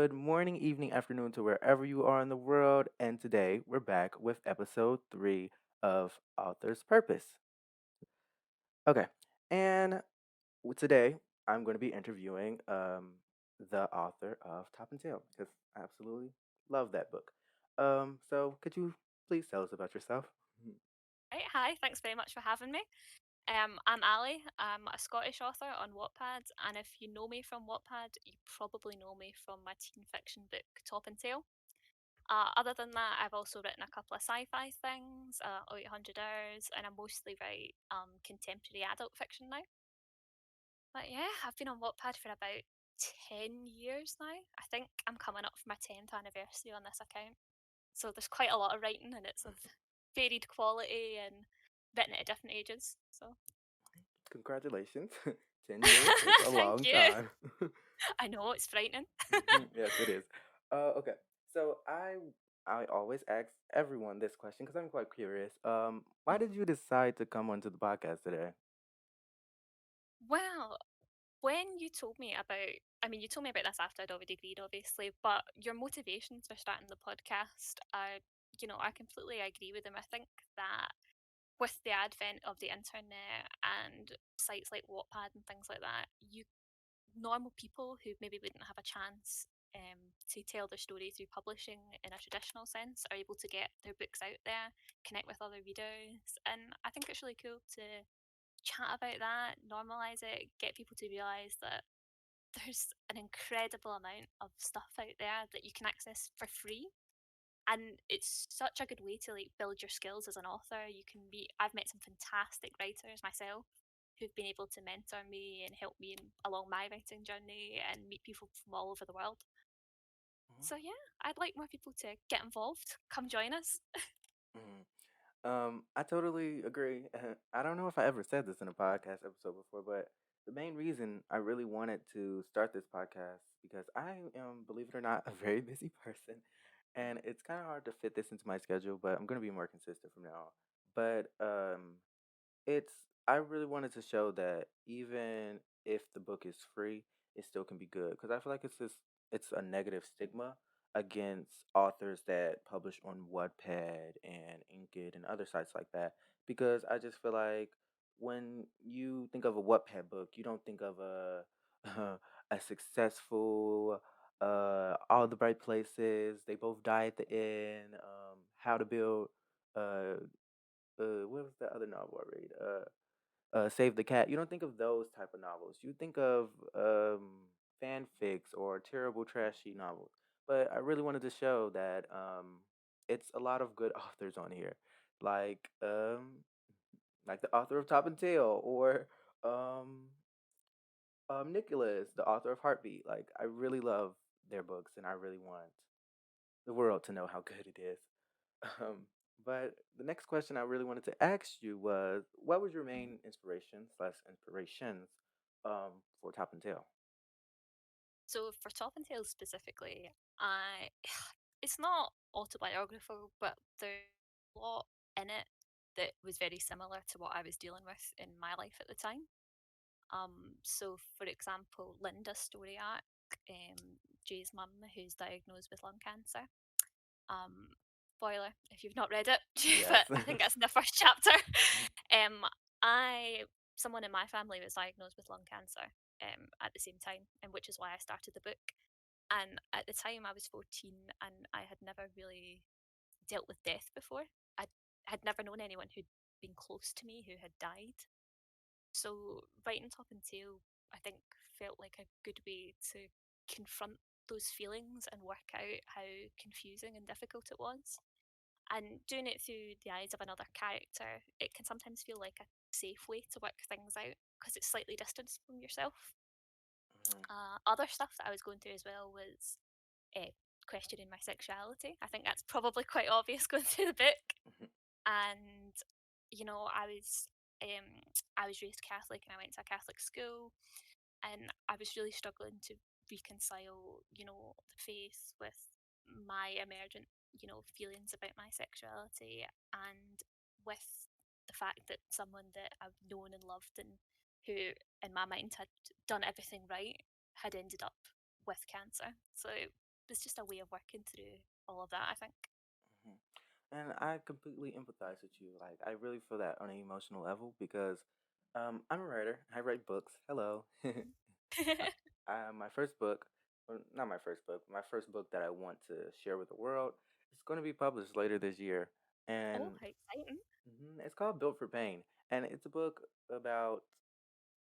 good morning, evening, afternoon to wherever you are in the world. And today we're back with episode 3 of Author's Purpose. Okay, and today I'm going to be interviewing the author of Top and Tail because I absolutely love that book. So could you please tell us about yourself? Right, hi, thanks very much for having me. I'm Ali. I'm a Scottish author on Wattpad, and if you know me from Wattpad, you probably know me from my teen fiction book Top and Tail. Other than that, I've also written a couple of sci-fi things, 800 Hours, and I mostly write contemporary adult fiction now. But yeah, I've been on Wattpad for about 10 years now. I think I'm coming up for my 10th anniversary on this account. So there's quite a lot of writing, and it's of varied quality and written at different ages. So Congratulations. 10 years is a thank long you. time. I know it's frightening. Yes, it is. Okay. So I always ask everyone this question because I'm quite curious. Why did you decide to come onto the podcast today? Well, when you told me about, I mean, you told me about this after I'd already agreed, obviously, but your motivations for starting the podcast, I completely agree with them. I think that with the advent of the internet and sites like Wattpad and things like that, you normal people who maybe wouldn't have a chance to tell their story through publishing in a traditional sense are able to get their books out there, connect with other readers, and I think it's really cool to chat about that, normalize it, get people to realize that there's an incredible amount of stuff out there that you can access for free, and it's such a good way to like build your skills as an author. I've met some fantastic writers myself who've been able to mentor me and help me along my writing journey and meet people from all over the world. Mhm. So yeah, I'd like more people to get involved, come join us. Mhm. I totally agree. I don't know if I ever said this in a podcast episode before, but the main reason I really wanted to start this podcast because I am, believe it or not, a very busy person, and it's kind of hard to fit this into my schedule. But I'm gonna be more consistent from now on. But it's I really wanted to show that even if the book is free, it still can be good because I feel like it's a negative stigma against authors that publish on Wattpad and Inkit and other sites like that because I just feel like when you think of a Wattpad book, you don't think of a a successful all the right places, they both die at the end, how to build uh what was the other novel I read? Save the Cat. You don't think of those type of novels. You think of fanfics or terrible trashy novels. But I really wanted to show that it's a lot of good authors on here, like like the author of Top and Tail or um Nicholas, the author of Heartbeat. Like I really love their books, and I really want the world to know how good it is. Um, but the next question I really wanted to ask you was, what was your main inspiration slash inspirations for Top and Tail? So for Top and Tail specifically, I it's not autobiographical, but there's a lot in it that was very similar to what I was dealing with in my life at the time. So for example, Linda's story arc, Jay's mum who's diagnosed with lung cancer. Um, Spoiler if you've not read it, Yes. but I think that's in the first chapter. Um, I Someone in my family was diagnosed with lung cancer at the same time, and which is why I started the book. And at the time, I was 14, and I had never really dealt with death before. I had never known anyone who'd been close to me who had died. So writing Top and Tail, I think, felt like a good way to confront those feelings and work out how confusing and difficult it was. And doing it through the eyes of another character, it can sometimes feel like a safe way to work things out because it's slightly distanced from yourself. Mhm, Other stuff that I was going through as well was uh, questioning my sexuality. I think that's probably quite obvious going through the book. mhm, And I was um, I was raised Catholic and I went to a Catholic school, and I was really struggling to reconcile, the faith with my emergent, feelings about my sexuality and with the fact that someone that I've known and loved and who, in my mind, had done everything right had ended up with cancer. So there's just a way of working through all of that, I think. Mhm. And I completely empathize with you. Like, I really feel that on an emotional level because I'm a writer. I write books. Hello. My first book, well, not my first book, my first book that I want to share with the world is going to be published later this year. Oh, And how exciting. it's called Built for Pain. And it's a book about,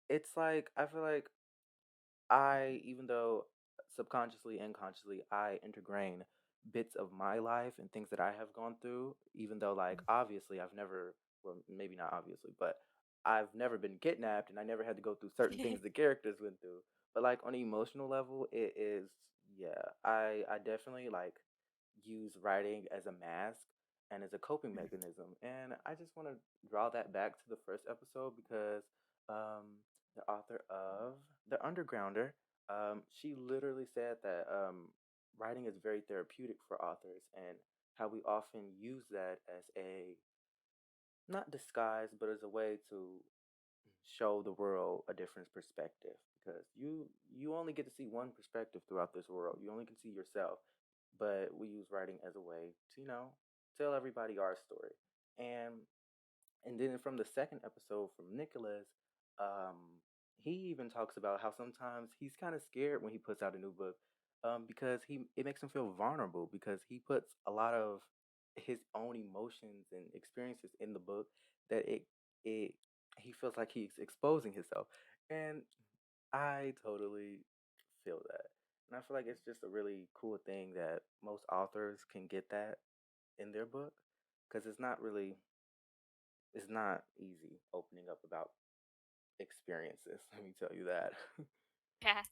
it's like, I feel like even though subconsciously and consciously, I intergrain bits of my life and things that I have gone through, even though, like, obviously, I've never, well, maybe not obviously, but I've never been kidnapped and I never had to go through certain things the characters went through. But, like, on an emotional level, it is, yeah, I definitely, like, use writing as a mask and as a coping mechanism. And I just want to draw that back to the first episode because the author of The Undergrounder, she literally said that writing is very therapeutic for authors and how we often use that as a not disguise, but as a way to show the world a different perspective because you only get to see one perspective throughout this world. You only can see yourself, but we use writing as a way to tell everybody our story. And then from the second episode from Nicholas, he even talks about how sometimes he's kind of scared when he puts out a new book, because he it makes him feel vulnerable because he puts a lot of his own emotions and experiences in the book that it he feels like he's exposing himself, and I totally feel that, and I feel like it's just a really cool thing that most authors can get that in their book because it's not easy opening up about experiences. Let me tell you that. Yeah.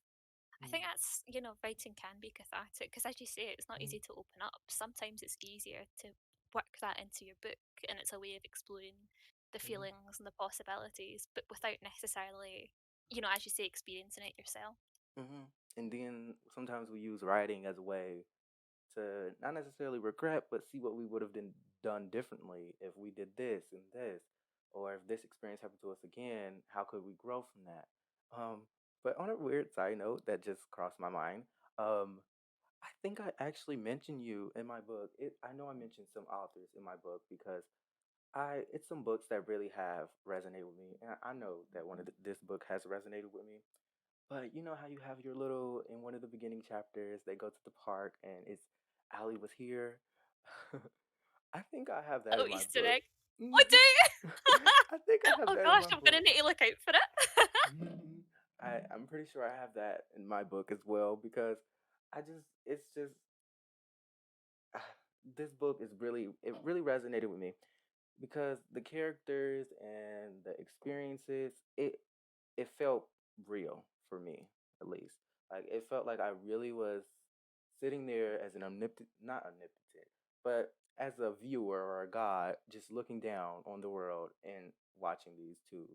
I think Mm, that's, writing can be cathartic because, as you say, it's not mm, easy to open up. Sometimes it's easier to work that into your book, and it's a way of exploring the mm, feelings and the possibilities, but without necessarily, as you say, experiencing it yourself. mm-hmm. And then sometimes we use writing as a way to not necessarily regret, but see what we would have done differently if we did this and this, or if this experience happened to us again, how could we grow from that? But on a weird side note that just crossed my mind, um, I think I actually mentioned you in my book. I know I mentioned some authors in my book because I it's some books that really have resonated with me, and I know that this book has resonated with me. But you know how you have your little in one of the beginning chapters, they go to the park and it's Allie was here. I think I have that Oh, in my Easter book. egg. Oh, do Mhm. you? I think I have Oh that in gosh, my I'm book. gonna need to look out for it. Mhm. I'm pretty sure I have that in my book as well because it's just this book is it really resonated with me because the characters and the experiences it felt real for me, at least. Like it felt like I really was sitting there as an not omnipotent, but as a viewer or a god, just looking down on the world and watching these two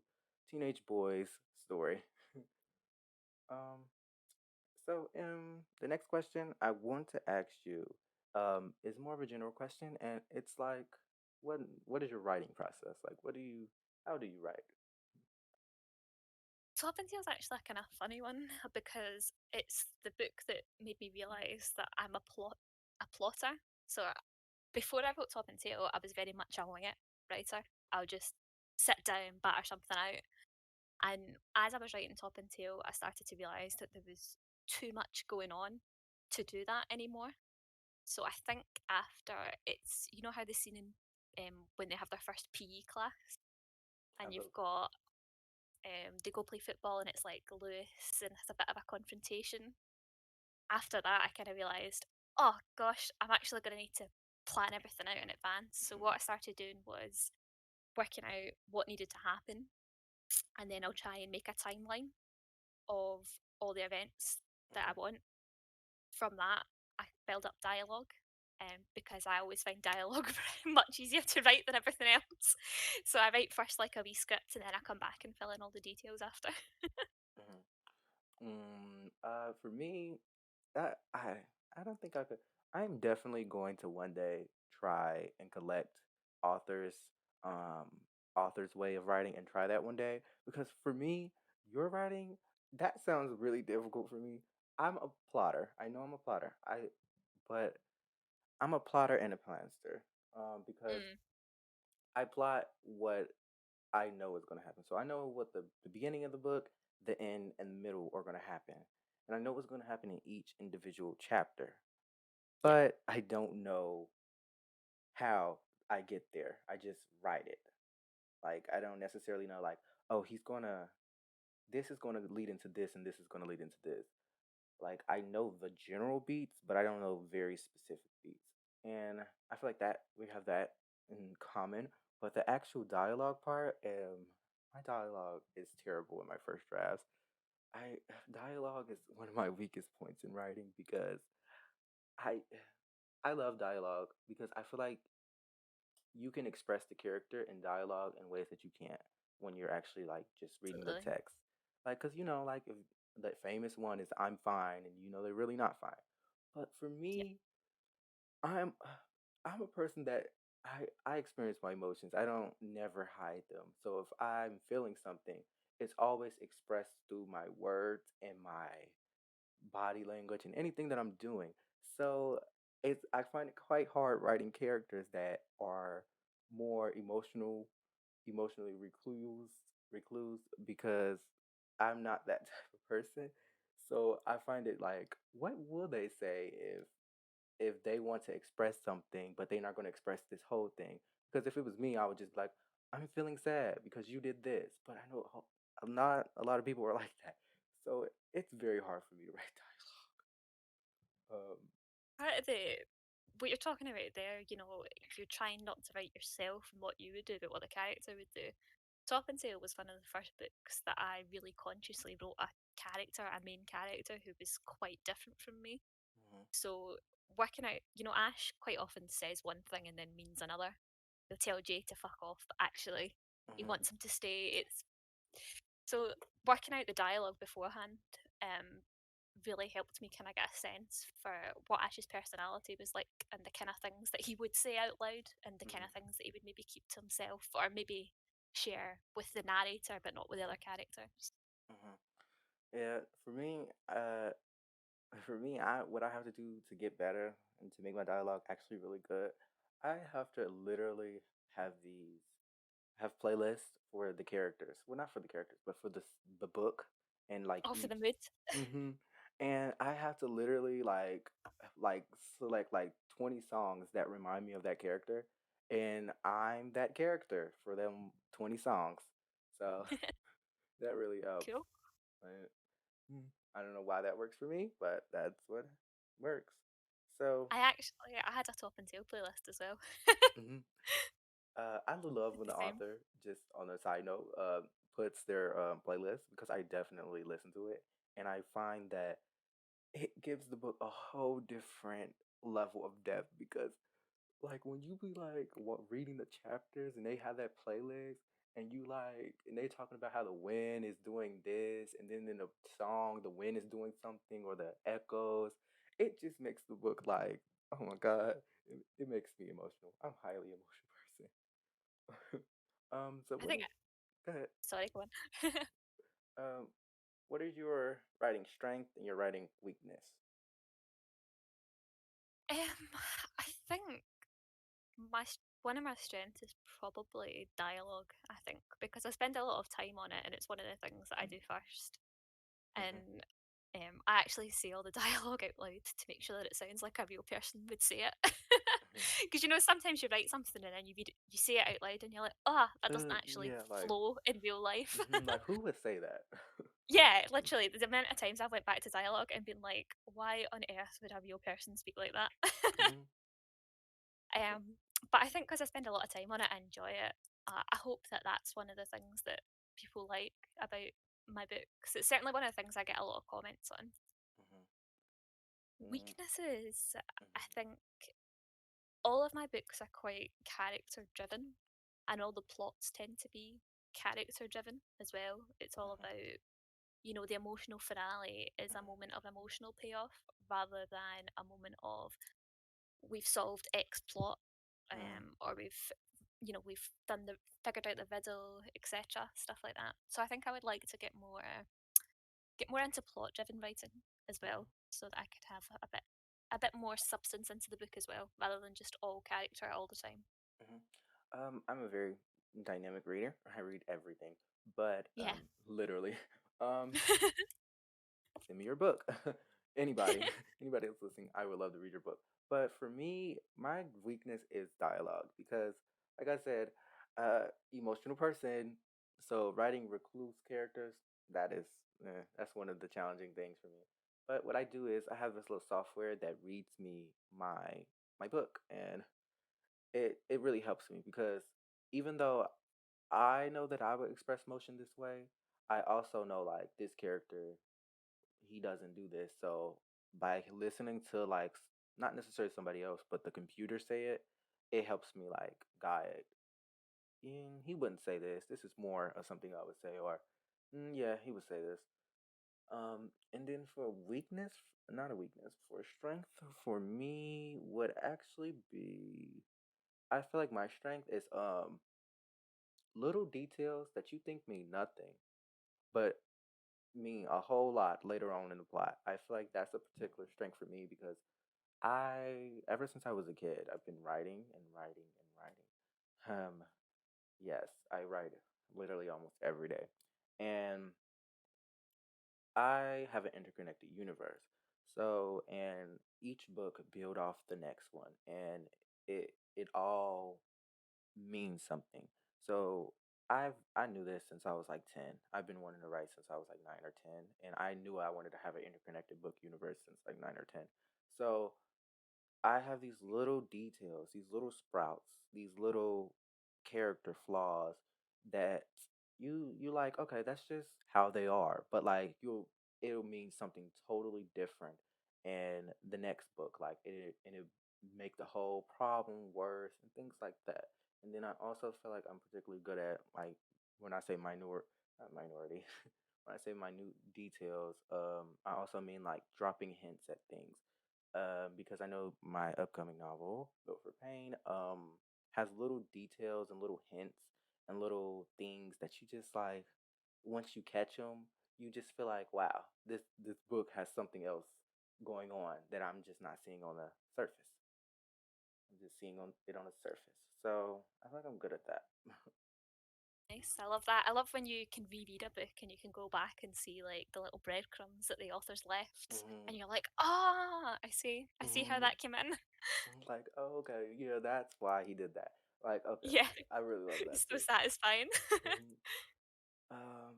teenage boys' story. um, the next question I want to ask you is more of a general question, and it's like, what is your writing process? Like, how do you write? Top and Tail's actually a kind of funny one because it's the book that made me realise that I'm a plotter. So before I wrote Top and Tail, I was very much a wing it writer. I would just sit down, batter something out. And as I was writing Top and Tail, I started to realise that there was too much going on to do that anymore. So I think after it's, how the scene in when they have their first PE class I and love. you've got they go play football and it's like loose and it's a bit of a confrontation. After that, I kind of realised, oh gosh, I'm actually going to need to plan everything out in advance. So what I started doing was working out what needed to happen, and then I'll try and make a timeline of all the events that I want. From that, I build up dialogue. Because I always find dialogue much easier to write than everything else. So I write first like a wee script and then I come back and fill in all the details after. For me, I I I don't think I could. I'm definitely going to one day try and collect authors um authors' way of writing and try that one day because for me, your writing that sounds really difficult for me. I'm a plotter. I know I'm a plotter. But I'm a plotter and a planster. Because Mm, I plot what I know is going to happen. So I know what the beginning of the book, the end, and the middle are going to happen. And I know what's going to happen in each individual chapter. yeah, But I don't know how I get there. I just write it. Like, I don't necessarily know, like, oh, this is going to lead into this, and this is going to lead into this. Like, I know the general beats, but I don't know very specific beats. And I feel like that we have that in common. But the actual dialogue part, my dialogue is terrible in my first drafts. I Dialogue is one of my weakest points in writing because I I love dialogue because I feel like you can express the character in dialogue in ways that you can't when you're actually like just reading the absolutely. text. Like, cause like if that famous one is "I'm fine" and they're really not fine. But for Yeah, me, I'm I'm a person that I experience my emotions. I don't never hide them. So if I'm feeling something, it's always expressed through my words and my body language and anything that I'm doing. So I find it quite hard writing characters that are more emotionally recluse because I'm not that type of person. So I find it like, what will they say if they want to express something, but they're not going to express this whole thing? Because if it was me, I would just be like, I'm feeling sad because you did this. But I know not a lot of people are like that. So it's very hard for me to write dialogue. part of what you're talking about there, if you're trying not to write yourself and what you would do, but what the character would do. Top and Tail was one of the first books that I really consciously wrote a main character who was quite different from me. Mhm, So working out, Ash quite often says one thing and then means another. He'll tell Jay to fuck off, but actually he mhm, wants him to stay. It's so working out the dialogue beforehand um, really helped me kind of get a sense for what Ash's personality was like and the kind of things that he would say out loud and the kind mhm, of things that he would maybe keep to himself or maybe share with the narrator but not with the other characters. mhm. Yeah, for me, I what I have to do to get better and to make my dialogue actually really good, I have to literally have have playlists for the characters. Well, not for the characters, but for the book and like Oh, for each. the mood. hmm And I have to literally like select like 20 songs that remind me of that character, and I'm that character for them 20 songs. So that really helps. Cool. Right? I don't know why that works for me, but that's what works. So, I had a Top and Tail playlist as well. mhm. I love Did when the the same. author, just on a side note, puts their playlist because I definitely listen to it, and I find that it gives the book a whole different level of depth because like when you be like reading the chapters and they have that playlist and and they talking about how the wind is doing this and then in the song the wind is doing something or the echoes, it just makes the book like, oh my god, it makes me emotional. I'm a highly emotional person. So I think, go ahead. sorry, go on. um what is your writing strength and your writing weakness? I think one of my strengths is probably dialogue, I think, because I spend a lot of time on it and it's one of the things that I do first. Mm-hmm, And I actually say all the dialogue out loud to make sure that it sounds like a real person would say it. Because sometimes you write something and then you say it out loud and you're like, oh, that doesn't actually yeah, flow in real life. like who would say that? Yeah, literally, the amount of times I've went back to dialogue and been like, why on earth would a real person speak like that? hmm Um, but I think because I spend a lot of time on it, I enjoy it. I hope that that's one of the things that people like about my books. It's certainly one of the things I get a lot of comments on. hmm Weaknesses, I hmm think all of my books are quite character driven, and all the plots tend to be character driven as well. It's all hmm about, the emotional finale is a moment of emotional payoff rather than a moment of we've solved X plot, hmm or we've done the figured out the riddle, etc. Stuff like that. So I think I would like to get more into plot driven writing. as Mhm, well, so that I could have a bit more substance into the book as well, rather than just all character all the time. mhm. I'm a very dynamic reader. I read everything, but Yeah. literally, um, send me your book. Anybody, anybody else listening, I would love to read your book. But for me, my weakness is dialogue because, like I said, emotional person. So writing recluse characters, that is, that's one of the challenging things for me. But what I do is I have this little software that reads me my book, and it really helps me because even though I know that I would express emotion this way, I also know like this character he doesn't do this. So by listening to like not necessarily somebody else, but the computer say it, it helps me like guide. He wouldn't say this. This is more of something I would say, or yeah, he would say this. And then for weakness, not a weakness, for strength, for me would actually be. I feel like my strength is little details that you think mean nothing, but mean a whole lot later on in the plot. I feel like that's a particular strength for me because ever since I was a kid, I've been writing and writing and writing. Yes, I write literally almost every day. And I have an interconnected universe. So, and each book build off the next one, and it all means something. So I knew this since I was like 10. I've been wanting to write since I was like 9 or 10, and I knew I wanted to have an interconnected book universe since like 9 or 10. So I have these little details, these little sprouts, these little character flaws that you like, okay, that's just how they are. But like it'll mean something totally different in the next book. Like it make the whole problem worse and things like that. And then I also feel like I'm particularly good at like when I say minority, when I say minute details, I also mean like dropping hints at things because I know my upcoming novel, Built for Pain, has little details and little hints and little things that you just like. Once you catch them, you just feel like, wow, this book has something else going on that I'm just not seeing on the surface. I'm just seeing it on the surface. So I feel like I'm good at that. Nice. I love that. I love when you can reread a book and you can go back and see like the little breadcrumbs that the author's left, Hmm. and you're like, ah, I see how Hmm. that came in. Like, oh, okay, yeah, that's why he did that. Like, okay, Yeah, I really love that it's so too. satisfying. Hmm. Um,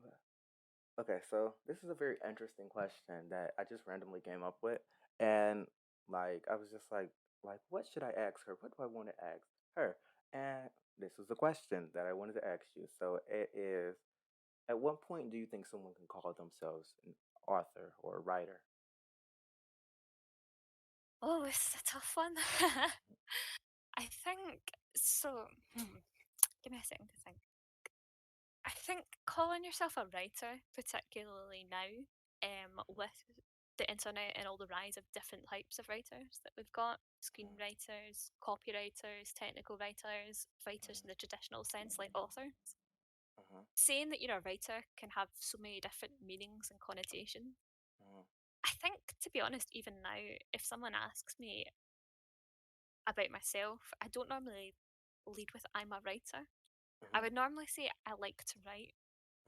Okay, so this is a very interesting question that I just randomly came up with, and like I was just like what should I ask her? What do I want to ask her? And this is a question that I wanted to ask you. So it is: at what point do you think someone can call themselves an author or a writer? Oh, it's a tough one. I think so. Give me a second to think. I think calling yourself a writer, particularly now, with the internet and all the rise of different types of writers that we've got, screenwriters, copywriters, technical writers, writers in the traditional sense, like authors. Mm-hmm, Saying that you're a writer can have so many different meanings and connotations. mm-hmm, I think, to be honest, even now, if someone asks me about myself, I don't normally lead with I'm a writer. I mm-hmm, would normally say I like to write.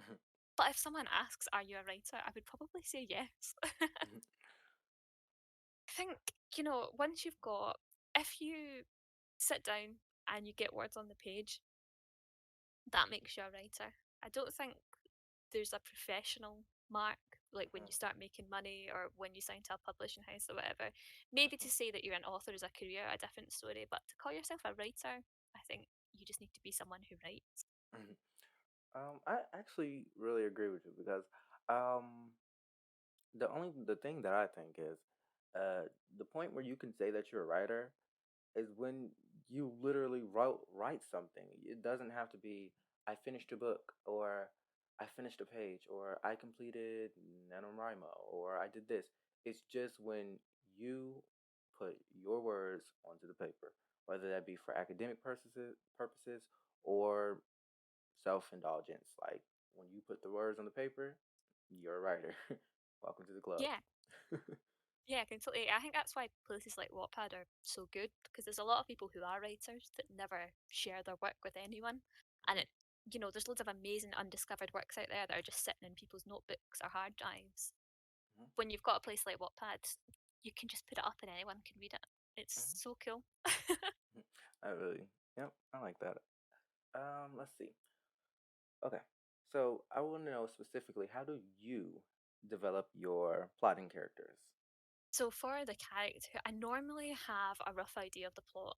mm-hmm, But if someone asks, are you a writer? I would probably say yes. I mm-hmm, think, once you've got, if you sit down and you get words on the page, that makes you a writer. I don't think there's a professional mark, like when you start making money or when you sign to a publishing house or whatever. Maybe to say that you're an author is a career, a different story, but to call yourself a writer, I think you just need to be someone who writes. mm-hmm. I actually really agree with you because um, the thing that I think is uh, the point where you can say that you're a writer is when you literally write something. It doesn't have to be I finished a book or I finished a page or I completed NaNoWriMo or I did this. It's just when you put your words onto the paper, whether that be for academic purposes or self-indulgence. Like when you put the words on the paper, you're a writer. Welcome to the club. Yeah. Yeah, completely. I think that's why places like Wattpad are so good because there's a lot of people who are writers that never share their work with anyone, and Mhm, there's loads of amazing undiscovered works out there that are just sitting in people's notebooks or hard drives. mhm, When you've got a place like Wattpad, you can just put it up and anyone can read it. It's mhm, so cool. mhm. I really, yep, I like that. Let's see. Okay, so I want to know specifically, how do you develop your plotting characters? So for the character, I normally have a rough idea of the plot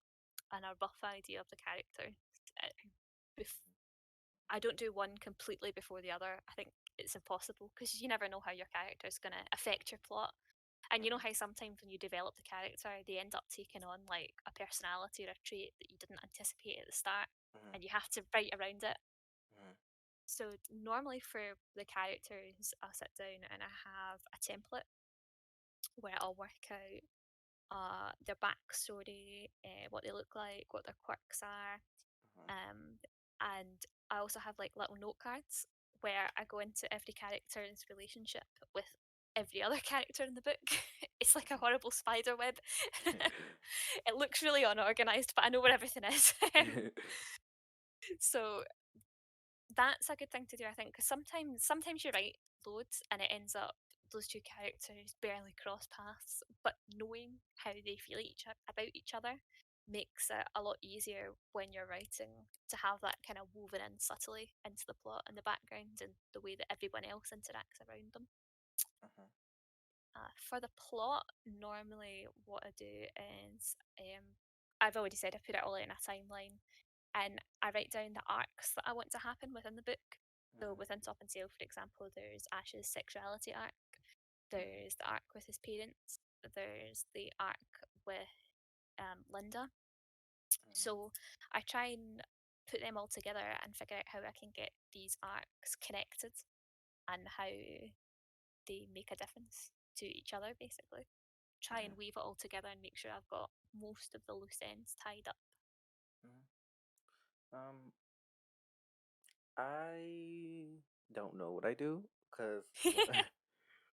and a rough idea of the character. uh, bef- I don't do one completely before the other. I think it's impossible because you never know how your character is going to affect your plot. And you know Mhm, how sometimes when you develop the character, they end up taking on like a personality or a trait that you didn't anticipate at the start, mhm, and you have to write around it. mhm, So normally for the characters, I'll sit down and I have a template where I'll work out their backstory, what they look like, what their quirks are, mhm, um, and I also have like little note cards where I go into every character's relationship with every other character in the book. It's like a mhm. horrible spider web. It looks really unorganized, but I know where everything is. So that's a good thing to do, I think, because sometimes you write loads and it ends up those two characters barely cross paths, but knowing how they feel about each other makes it a lot easier when you're writing to have that kind of woven in subtly into the plot and the background and the way that everyone else interacts around them. Mhm, For the plot, normally what I do is I've already said I put it all in a timeline and I write down the arcs that I want to happen within the book. So mhm, within Top and Sale, for example, there's Ash's sexuality arc, mhm, there's the arc with his parents, there's the arc with Linda. mhm, So I try and put them all together and figure out how I can get these arcs connected and how they make a difference to each other, basically. Try mhm, and weave it all together and make sure I've got most of the loose ends tied up. mhm. Um, I don't know what I do because,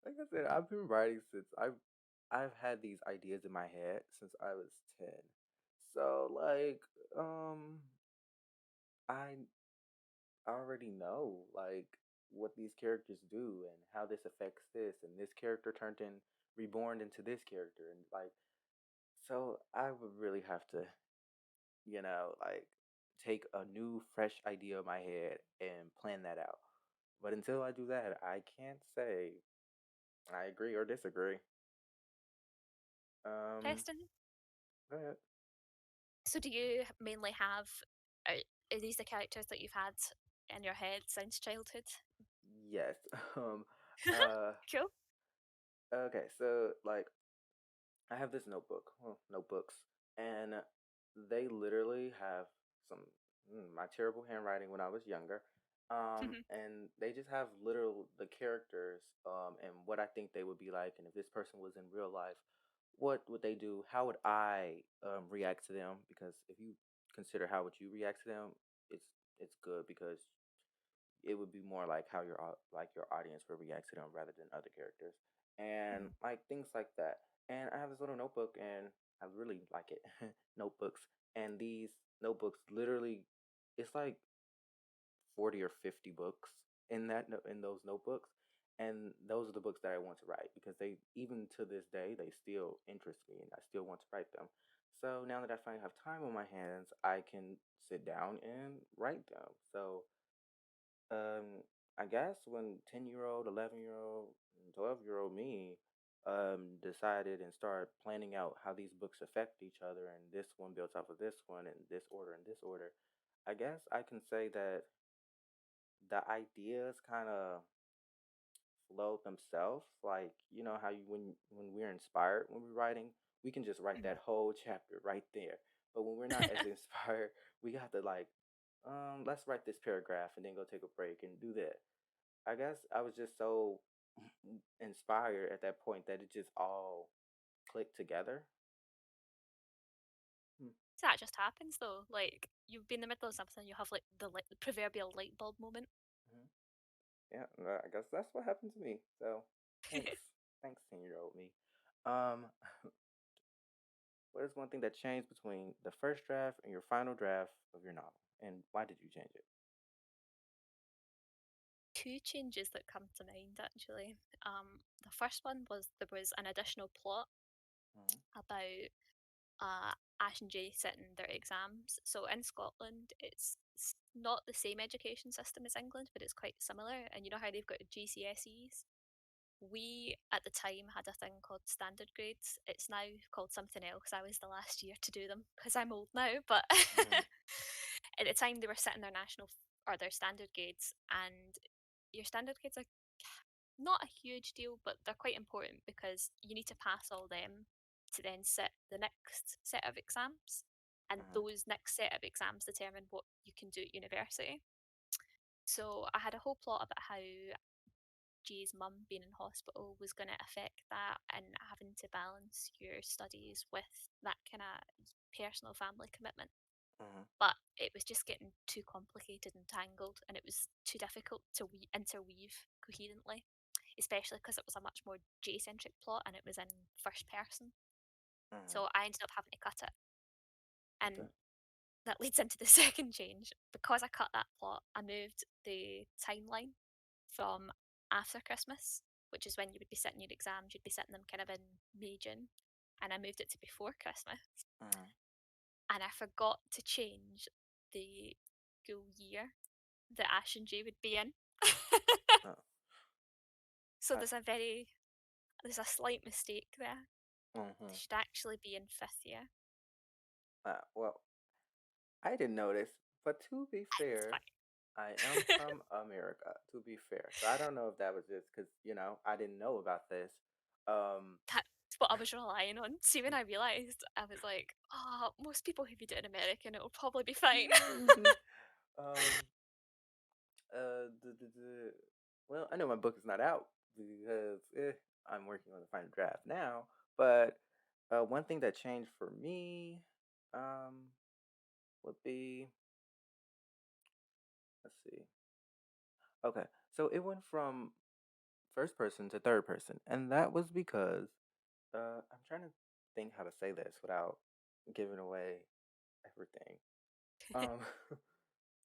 like I said, I've been writing since I've had these ideas in my head since I was 10. So like, um, I already know like what these characters do and how this affects this, and this character turned in reborn into this character, and like, so I would really have to, like, take a new fresh idea in my head and plan that out. But until I do that, I can't say I agree or disagree. Um, Testing. go ahead. So do you mainly have are, are these the characters that you've had in your head since childhood? Yes. Um, uh, Cool. okay, so like I have this notebook, well, notebooks, and they literally have some my terrible handwriting when I was younger. And they just have literal the characters, and what I think they would be like, and if this person was in real life, what would they do? How would I react to them? Because if you consider how would you react to them, it's it's good because it would be more like how like your audience would react to them rather than other characters, and Mhm. like things like that. And I have this little notebook and I really like it. Notebooks, and these notebooks literally, it's like 40 or 50 books in in those notebooks, and those are the books that I want to write because they, even to this day, they still interest me and I still want to write them. So now that I finally have time on my hands, I can sit down and write them. So I guess when 10-year-old, 11-year-old, 12-year-old me decided and started planning out how these books affect each other, and this one builds off of this one, and this order and this order, I guess I can say that the ideas kind of flow themselves. Like, you know how when we're inspired when we're writing, we can just write Mhm. that whole chapter right there. But when we're not as inspired, we have to like, let's write this paragraph and then go take a break and do that. I guess I was just so inspired at that point that it just all clicked together. Hmm. So that just happens though. Like you've been in the middle of something, you have like the proverbial light bulb moment. Mhm. Yeah, I guess that's what happened to me. So thanks. Thanks, 10-year-old me. Um, what is one thing that changed between the first draft and your final draft of your novel, and why did you change it? Two changes that come to mind actually. The first one was there was an additional plot Mm-hmm. about Ash and Jay sitting their exams. So in Scotland, it's not the same education system as England, but it's quite similar. And you know how they've got GCSEs? We at the time had a thing called standard grades. It's now called something else. I was the last year to do them because I'm old now. But Mm-hmm. at the time, they were setting their national or their standard grades, and your standard grades are not a huge deal, but they're quite important because you need to pass all them to then sit the next set of exams. And Mm-hmm. those next set of exams determine what you can do at university. So I had a whole plot about how G's mum being in hospital was going to affect that and having to balance your studies with that kind of personal family commitment. Mm-hmm. But it was just getting too complicated and tangled, and it was too difficult to interweave coherently, especially because it was a much more J-centric plot and it was in first person. Mm-hmm. So I ended up having to cut it, Okay. and that leads into the second change. Because I cut that plot, I moved the timeline from after Christmas, which is when you would be sitting your exams, you'd be sitting them kind of in May, June, and I moved it to before Christmas. Mm-hmm. And I forgot to change the school year that Ash and Jay would be in. Oh, So I, there's a slight mistake there. They mm-hmm. should actually be in fifth year. Well, I didn't notice, but to be It's fair, I am fine. from America. To be fair, so I don't know if that was just because I didn't know about this. Um, That's what I was relying on. See, when I realised, I was like, oh, most people who read it in America and it'll probably be fine. um, well, I know my book is not out because I'm working on the final draft now. But one thing that changed for me um, would be, let's see. Okay, so it went from first person to third person, and that was because I'm trying to think how to say this without giving away everything.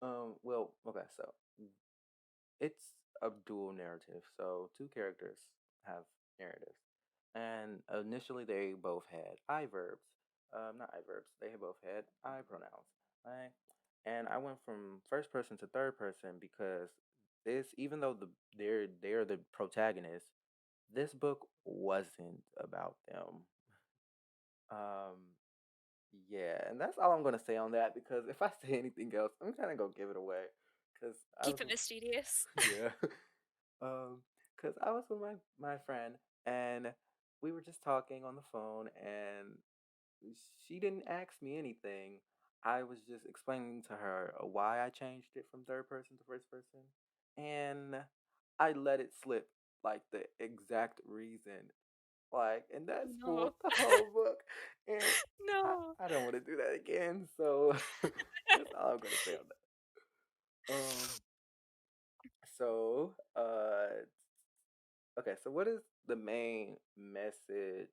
Um, well, okay, so it's a dual narrative. So two characters have narratives, and initially they both had I verbs. Not I verbs. They both had I pronouns. Right, and I went from first person to third person because this, even though they're the protagonists, this book wasn't about them. Um, yeah, and that's all I'm gonna say on that because if I say anything else, I'm kind of gonna give it away. Cause I was, Keep it mysterious. yeah, um, cause I was with my friend and we were just talking on the phone and she didn't ask me anything. I was just explaining to her why I changed it from third person to first person, and I let it slip like the exact reason. Like, and that Oh spoiled no. the whole book. And No. I don't want to do that again. So that's all I'm gonna say on that. So okay. So what is the main message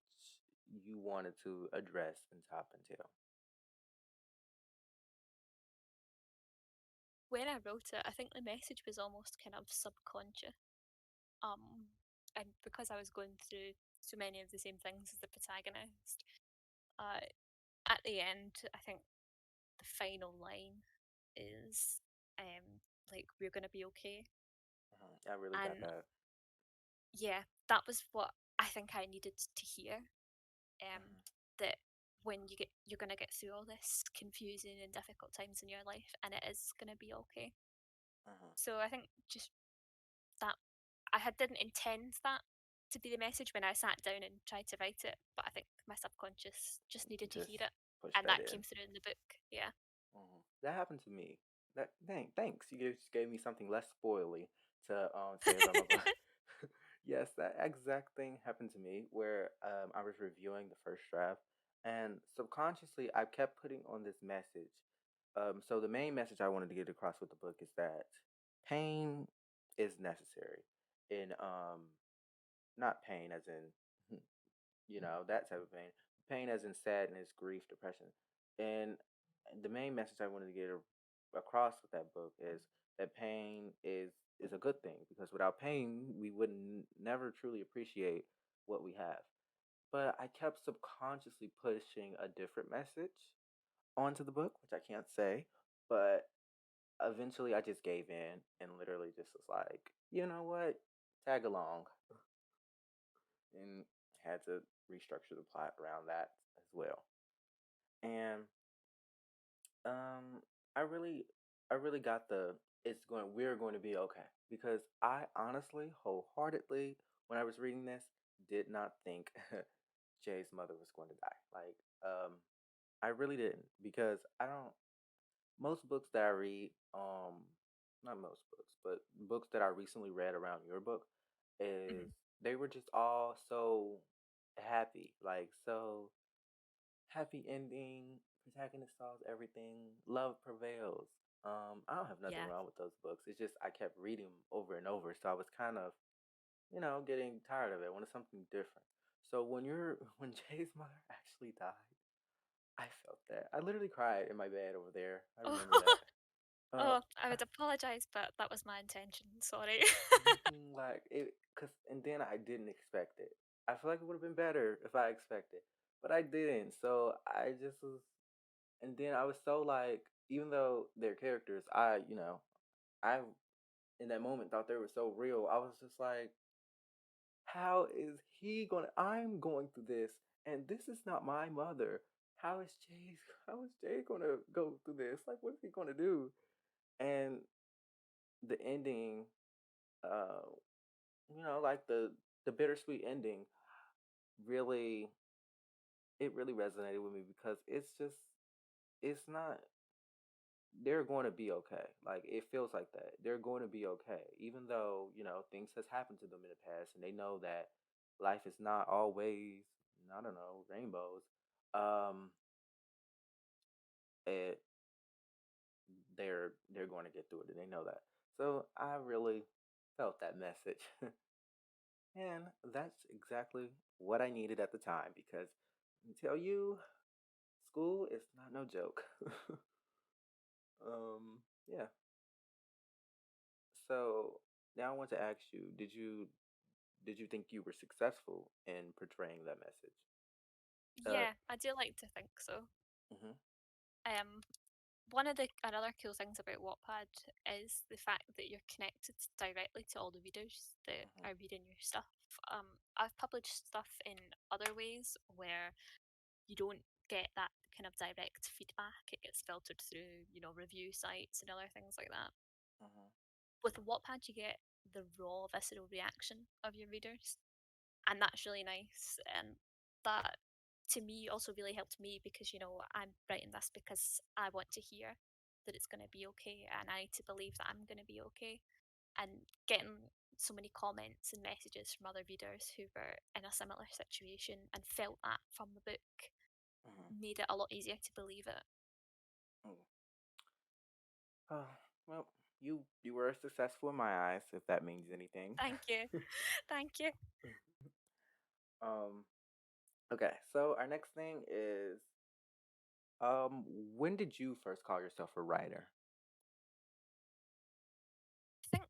you wanted to address in Top and Tail? When I wrote it, I think the message was almost kind of subconscious. Um, and because I was going through so many of the same things as the protagonist, uh, at the end, I think the final line is like we're gonna be okay. I really got And that. yeah, that was what I think I needed to hear. Hmm. That when you're gonna get through all this confusing and difficult times in your life, and it is gonna be okay. Hmm. So I think just that didn't intend that to be the message when I sat down and tried to write it, but I think my subconscious just needed to Just hear it, push and that that in. came through in the book. Yeah. That happened to me. Thanks. Just gave me something less spoily to say about my book. Yes, that exact thing happened to me where I was reviewing the first draft, and subconsciously I kept putting on this message. So the main message I wanted to get across with the book is that pain is necessary in not pain as in that type of pain, pain as in sadness, grief, depression. And the main message I wanted to get across with that book is that pain is a good thing, because without pain we would never truly appreciate what we have. But I kept subconsciously pushing a different message onto the book, which I can't say, but eventually I just gave in and literally just was like, you know what, tag along, and had to restructure the plot around that as well. And um, I really, I really got the we're going to be okay, because I honestly, wholeheartedly, when I was reading this, did not think Jay's mother was going to die. Like, I really didn't, because I don't. Most books that I read, not most books, but books that I recently read around your book, is Mhm. they were just all so happy, like so happy ending, protagonist solves everything, love prevails. I don't have nothing Yeah. wrong with those books. It's just I kept reading them over and over, so I was kind of, getting tired of it. I wanted something different. So when Jay's mother actually died, I felt that. I literally cried in my bed over there. I Oh, remember that. Uh, oh, I would apologize, but that was my intention. Sorry. like it, cause and then I didn't expect it. I feel like it would have been better if I expected, but I didn't. So I just was, and then I was so like, even though they're characters, I in that moment thought they were so real. I was just like, how is he gonna? I'm going through this, and this is not my mother. How is Jay? How is Jay gonna go through this? Like, what is he gonna do? And the ending, uh, like the bittersweet ending, really, it really resonated with me, because it's not, they're going to be okay. Like, it feels like that. They're going to be okay, even though things has happened to them in the past, and they know that life is not always, I don't know, rainbows. Um, it, they're going to get through it, and they know that. So I really felt that message, and that's exactly what I needed at the time, because I tell you, school is not no joke. Yeah. So now I want to ask you, did you think you were successful in portraying that message? Uh, Yeah, I do like to think so. mhm, Um, One of the another cool things about Wattpad is the fact that you're connected directly to all the readers that mhm, are reading your stuff. I've published stuff in other ways where you don't get that kind of direct feedback. It gets filtered through, review sites and other things like that. mhm, With Wattpad, you get the raw, visceral reaction of your readers, and that's really nice. And that, to me, also really helped me because I'm writing this because I want to hear that it's going to be okay, and I need to believe that I'm going to be okay. And getting so many comments and messages from other readers who were in a similar situation and felt that from the book mhm. made it a lot easier to believe it. Mm. Oh, well, you were successful in my eyes, if that means anything. Thank you. Thank you. um, okay, so our next thing is, um, when did you first call yourself a writer? I think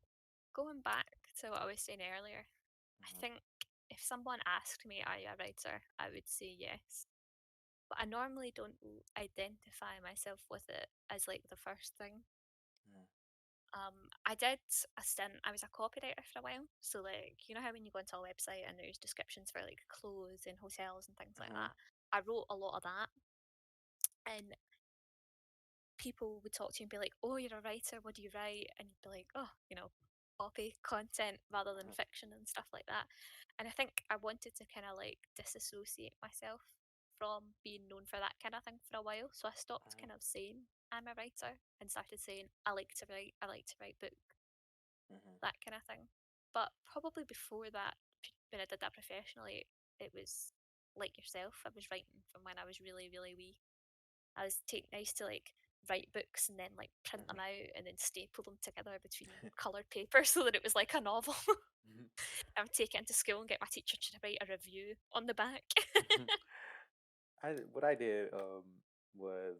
going back to what I was saying earlier, I Mhm, think if someone asked me, "Are you a writer?" I would say yes. But I normally don't identify myself with it as like the first thing. mhm, I did a stint. I was a copywriter for a while. So like, you know how when you go into a website and there's descriptions for like clothes and hotels and things like mhm, that. I wrote a lot of that, and people would talk to you and be like, "Oh, you're a writer. What do you write?" And you'd be like, "Oh, copy content rather than mhm, fiction and stuff like that." And I think I wanted to kind of like disassociate myself from being known for that kind of thing for a while. So I stopped mhm, kind of saying I'm a writer and started saying I like to write. I like to write books, mhm, that kind of thing. But probably before that, when I did that professionally, it was like yourself. I was writing from when I was really, really wee. I used to like write books and then like print them Mhm. out and then staple them together between coloured paper so that it was like a novel. Mhm. I would take it into school and get my teacher to write a review on the back. Mhm. What I did was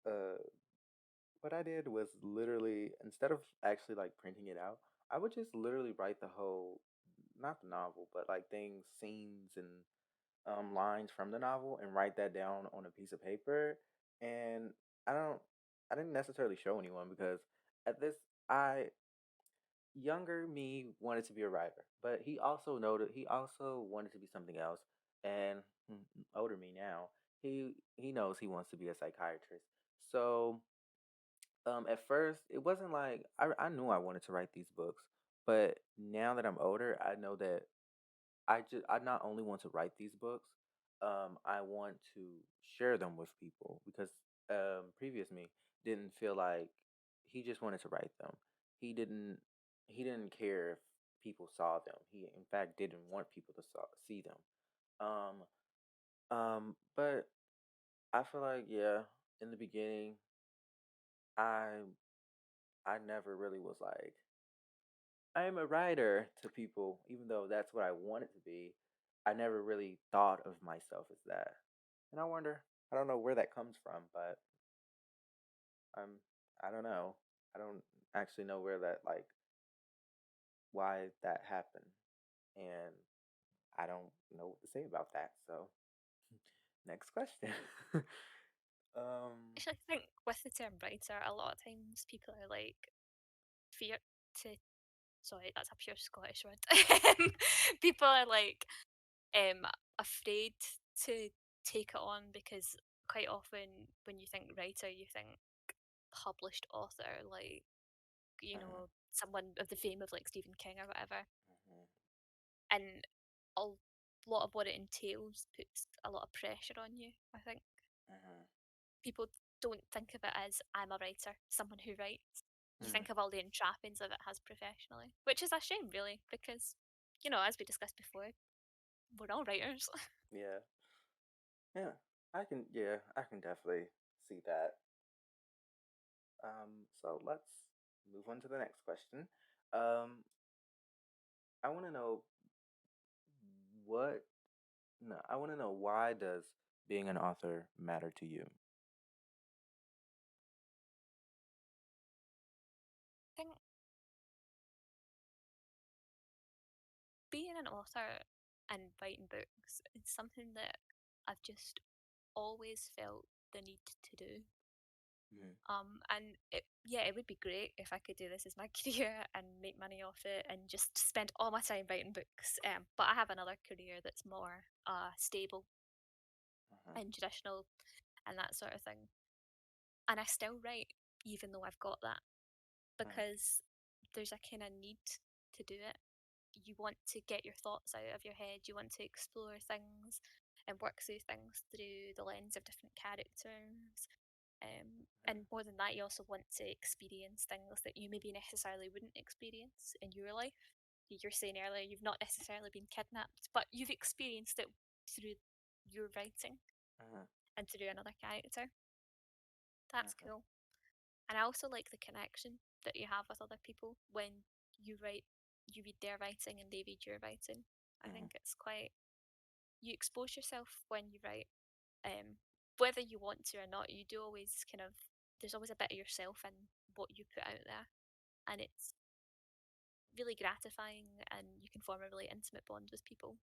uh what I did was literally, instead of actually like printing it out, I would just literally write the whole, not the novel, but like things, scenes, and lines from the novel, and write that down on a piece of paper. And I don't, I didn't necessarily show anyone because at this, I younger me wanted to be a writer, but he also wanted to be something else. And older me now, he knows he wants to be a psychiatrist. So at first, it wasn't like I knew I wanted to write these books, but now that I'm older, I know that I not only want to write these books, I want to share them with people because previous me didn't feel like he just wanted to write them. He didn't he didn't care if people saw them. He in fact didn't want people to see them. But I feel like yeah, in the beginning, I I never really was like I am a writer to people, even though that's what I wanted to be. I never really thought of myself as that. And I don't know where that comes from, but I'm, I don't know. I don't actually know where that, like, why that happened. And I don't know what to say about that. So, next question. um, Actually, I think with the term writer, a lot of times people are like fear to. Sorry, that's a pure Scottish word. People are like um afraid to take it on because quite often when you think writer, you think published author, like mhm, someone of the fame of like Stephen King or whatever. mhm, And a lot of what it entails puts a lot of pressure on you. I think mhm, people don't think of it as I'm a writer, someone who writes. You mhm, think of all the entrappings of it as professionally, which is a shame, really, because as we discussed before, we're all writers. yeah, yeah. I can definitely see that. So let's move on to the next question. Um, I want to know what. No, I want to know why does being an author matter to you? I think being an author and writing books is something that I've just always felt the need to do. Mm-hmm. And it would be great if I could do this as my career and make money off it and just spend all my time writing books. But I have another career that's more stable Uh-huh. and traditional and that sort of thing. And I still write, even though I've got that, Uh-huh. because there's a kind of need to do it. You want to get your thoughts out of your head, you want to explore things and work through things through the lens of different characters. And more than that, you also want to experience things that you maybe necessarily wouldn't experience in your life. You're saying earlier you've not necessarily been kidnapped, but you've experienced it through your writing Uh-huh. and through another character. That's Uh-huh. cool. And I also like the connection that you have with other people when you write, you read their writing and they read your writing. I Uh-huh. think it's quite, you expose yourself when you write, whether you want to or not. You do always kind of, there's always a bit of yourself in what you put out there. And it's really gratifying and you can form a really intimate bond with people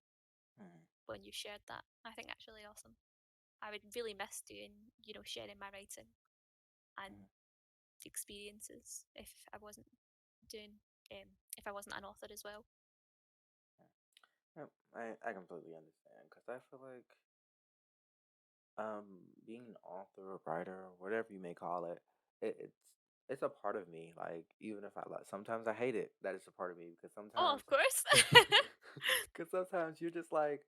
Uh-huh. when you've shared that. I think that's really awesome. I would really miss doing, sharing my writing and Uh-huh. the experiences doing if I wasn't an author as well. Yeah, I completely understand because I feel like um being an author or writer or whatever you may call it, it's a part of me. Like even if I like sometimes I hate it that it's a part of me because Oh, sometimes of course. because sometimes you're just like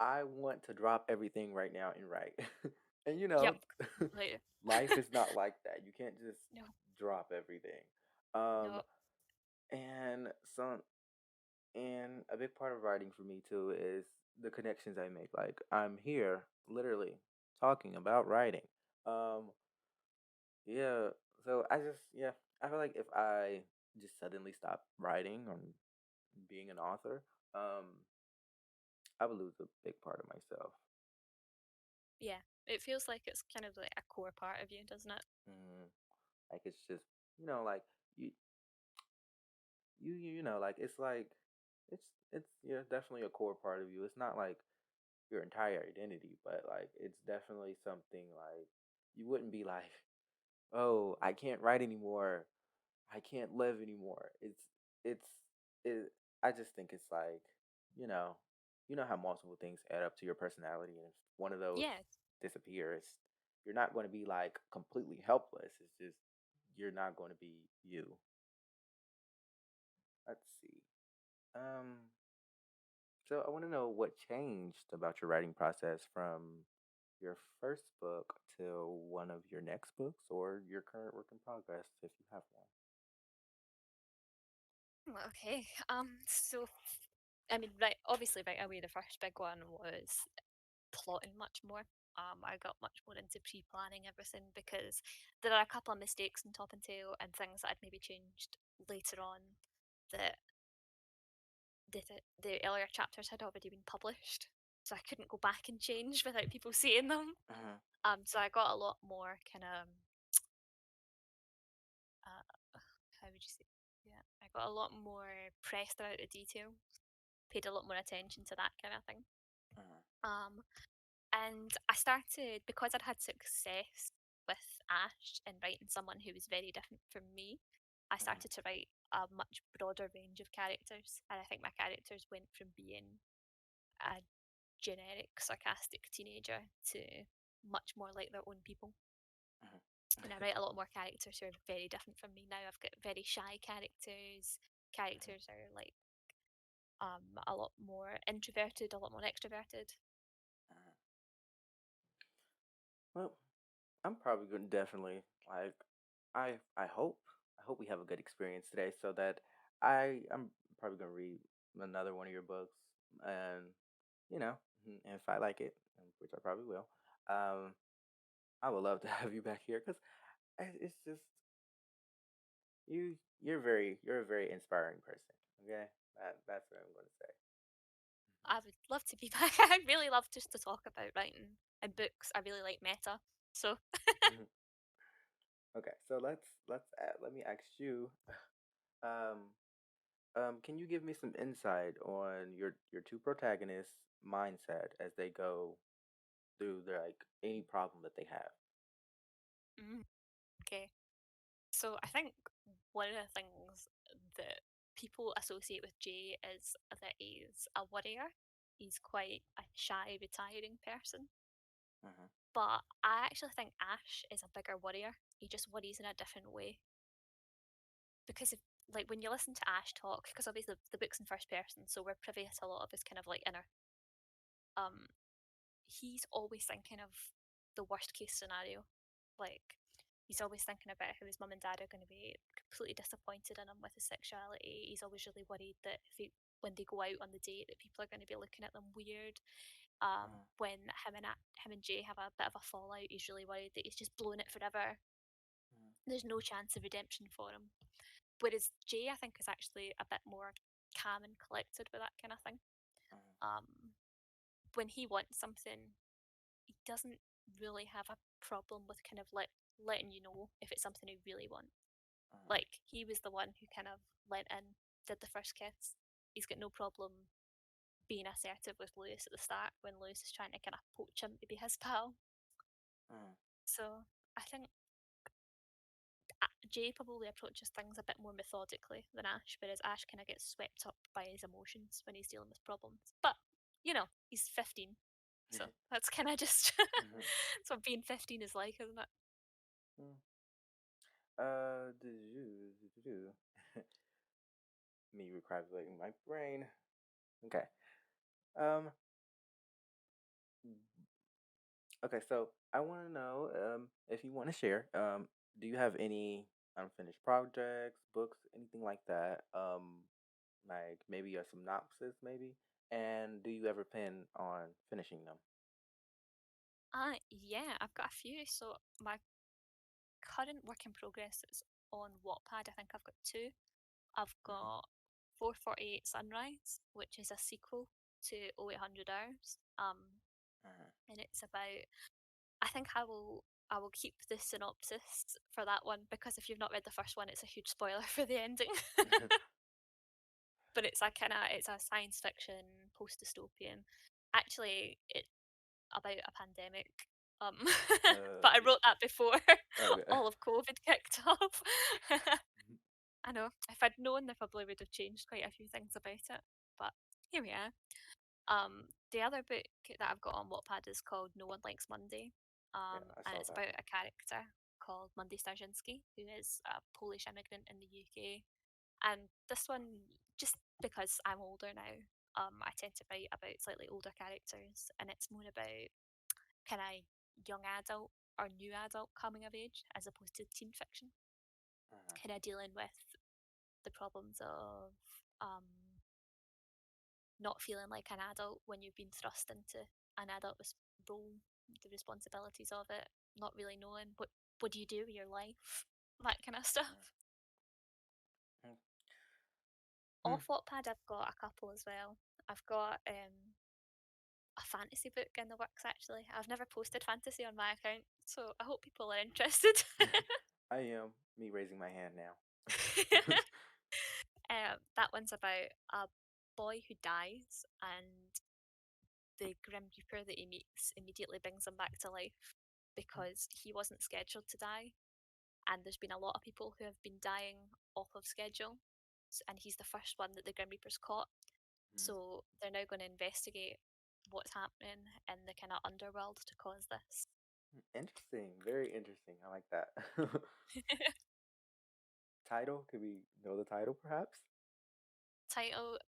I want to drop everything right now and write. And Yep. Later. life is not like that. You can't just No, drop everything. Um, no. and some and a big part of writing for me too is the connections I make. Like I'm here literally talking about writing. Um, Yeah. So I just yeah, I feel like if I just suddenly stop writing or being an author, I would lose a big part of myself. Yeah, it feels like it's kind of like a core part of you, doesn't it? Mm, like it's just like you like it's yeah definitely a core part of you. It's not like your entire identity, but like it's definitely something like you wouldn't be like, oh, I can't write anymore. I can't live anymore. It's it. I just think it's like you know, how multiple things add up to your personality, and if one of those Yeah, disappears, you're not going to be like completely helpless. It's just you're not going to be you. Let's see. Um. So I want to know what changed about your writing process from your first book to one of your next books or your current work in progress, if you have one. okay. So I mean, right, obviously, right away, the first big one was plotting much more. I got much more into pre-planning everything because there are a couple of mistakes in Top and Tail and things that I'd maybe changed later on that the earlier chapters had already been published, so I couldn't go back and change without people seeing them. Uh-huh. So I got a lot more kind of how would you say? Yeah, I got a lot more pressed about the detail, paid a lot more attention to that kind of thing. Uh-huh. Um, and I started because I'd had success with Ash and writing someone who was very different from me. I Uh-huh. started to write a much broader range of characters, and I think my characters went from being a generic, sarcastic teenager to much more like their own people. Uh-huh. And I write a lot more characters who are very different from me now. I've got very shy characters. Uh-huh. Characters are like a lot more introverted, a lot more extroverted. Uh-huh. Well, I'm probably going to definitely like I hope we have a good experience today so that I'm probably going to read another one of your books and and if I like it, which I probably will, um I would love to have you back here cuz it's just you're a very inspiring person. Okay? That's what I'm going to say. I would love to be back. I'd really love just to talk about writing and books. I really like meta. So Mhm. Okay, so let me ask you um can you give me some insight on your two protagonists' mindset as they go through their like any problem that they have? mm, okay. So I think one of the things that people associate with Jay is that he's a worrier. He's quite a shy, retiring person. Uh-huh. But I actually think Ash is a bigger worrier. He just worries in a different way. Because if like when you listen to Ash talk, because obviously the book's in first person, so we're privy to a lot of his kind of like inner um he's always thinking of the worst case scenario. Like he's always thinking about how his mum and dad are going to be completely disappointed in him with his sexuality. He's always really worried that when they go out on the date, that people are going to be looking at them weird. Uh-huh. When him and Jay have a bit of a fallout, he's really worried that he's just blown it forever. There's no chance of redemption for him. Whereas Jay, I think, is actually a bit more calm and collected with that kind of thing. Uh-huh. Um, when he wants something, he doesn't really have a problem with kind of letting you know if it's something he really wants. Uh-huh. Like he was the one who kind of went in, did the first kiss. He's got no problem being assertive with Lewis at the start when Lewis is trying to kind of poach him to be his pal. Uh-huh. So I think Jay probably approaches things a bit more methodically than Ash, whereas Ash kind of gets swept up by his emotions when he's dealing with problems. But he's 15, so that's kind of just Uh-huh. that's what being 15 is like, isn't it? Mm. Do me recalculating my brain. Okay. Um. Okay. So I want to know if you want to share. Do you have any unfinished projects, books, anything like that? Like maybe a synopsis, maybe. And do you ever plan on finishing them? Yeah, I've got a few. So my current work in progress that's on Wattpad, I think I've got two. I've Mhm. got 448 Sunrise, which is a sequel to 0800 Hours. Mhm. And it's about, I think I will keep the synopsis for that one because if you've not read the first one, it's a huge spoiler for the ending. But it's a science fiction post dystopian. Actually, it about a pandemic. Um, but I Yeah. wrote that before Okay. all of COVID kicked off. I know. If I'd known, I probably would have changed quite a few things about it. But here we are. The other book that I've got on Wattpad is called No One Likes Monday. Yeah, I And saw it's that. about a character called Monday Starzyński, who is a Polish immigrant in the UK. And this one, just because I'm older now, I tend to write about slightly older characters, and it's more about kind of young adult or new adult coming of age as opposed to teen fiction, Mhm. kind of dealing with the problems of um, not feeling like an adult when you've been thrust into an adult role, the responsibilities of it, not really knowing what do you do with your life, that kind of stuff. Mhm. Mhm. Off Wattpad, I've got a couple as well. I've got a fantasy book in the works actually. I've never posted fantasy on my account, so I hope people are interested. I am me raising my hand now. That one's about a boy who dies, and the Grim Reaper that he meets immediately brings him back to life because he wasn't scheduled to die. And there's been a lot of people who have been dying off of schedule, and he's the first one that the Grim Reaper's caught. Mhm. So they're now going to investigate what's happening in the kind of underworld to cause this. Interesting. Very interesting. I like that. Title? Could we know the title perhaps?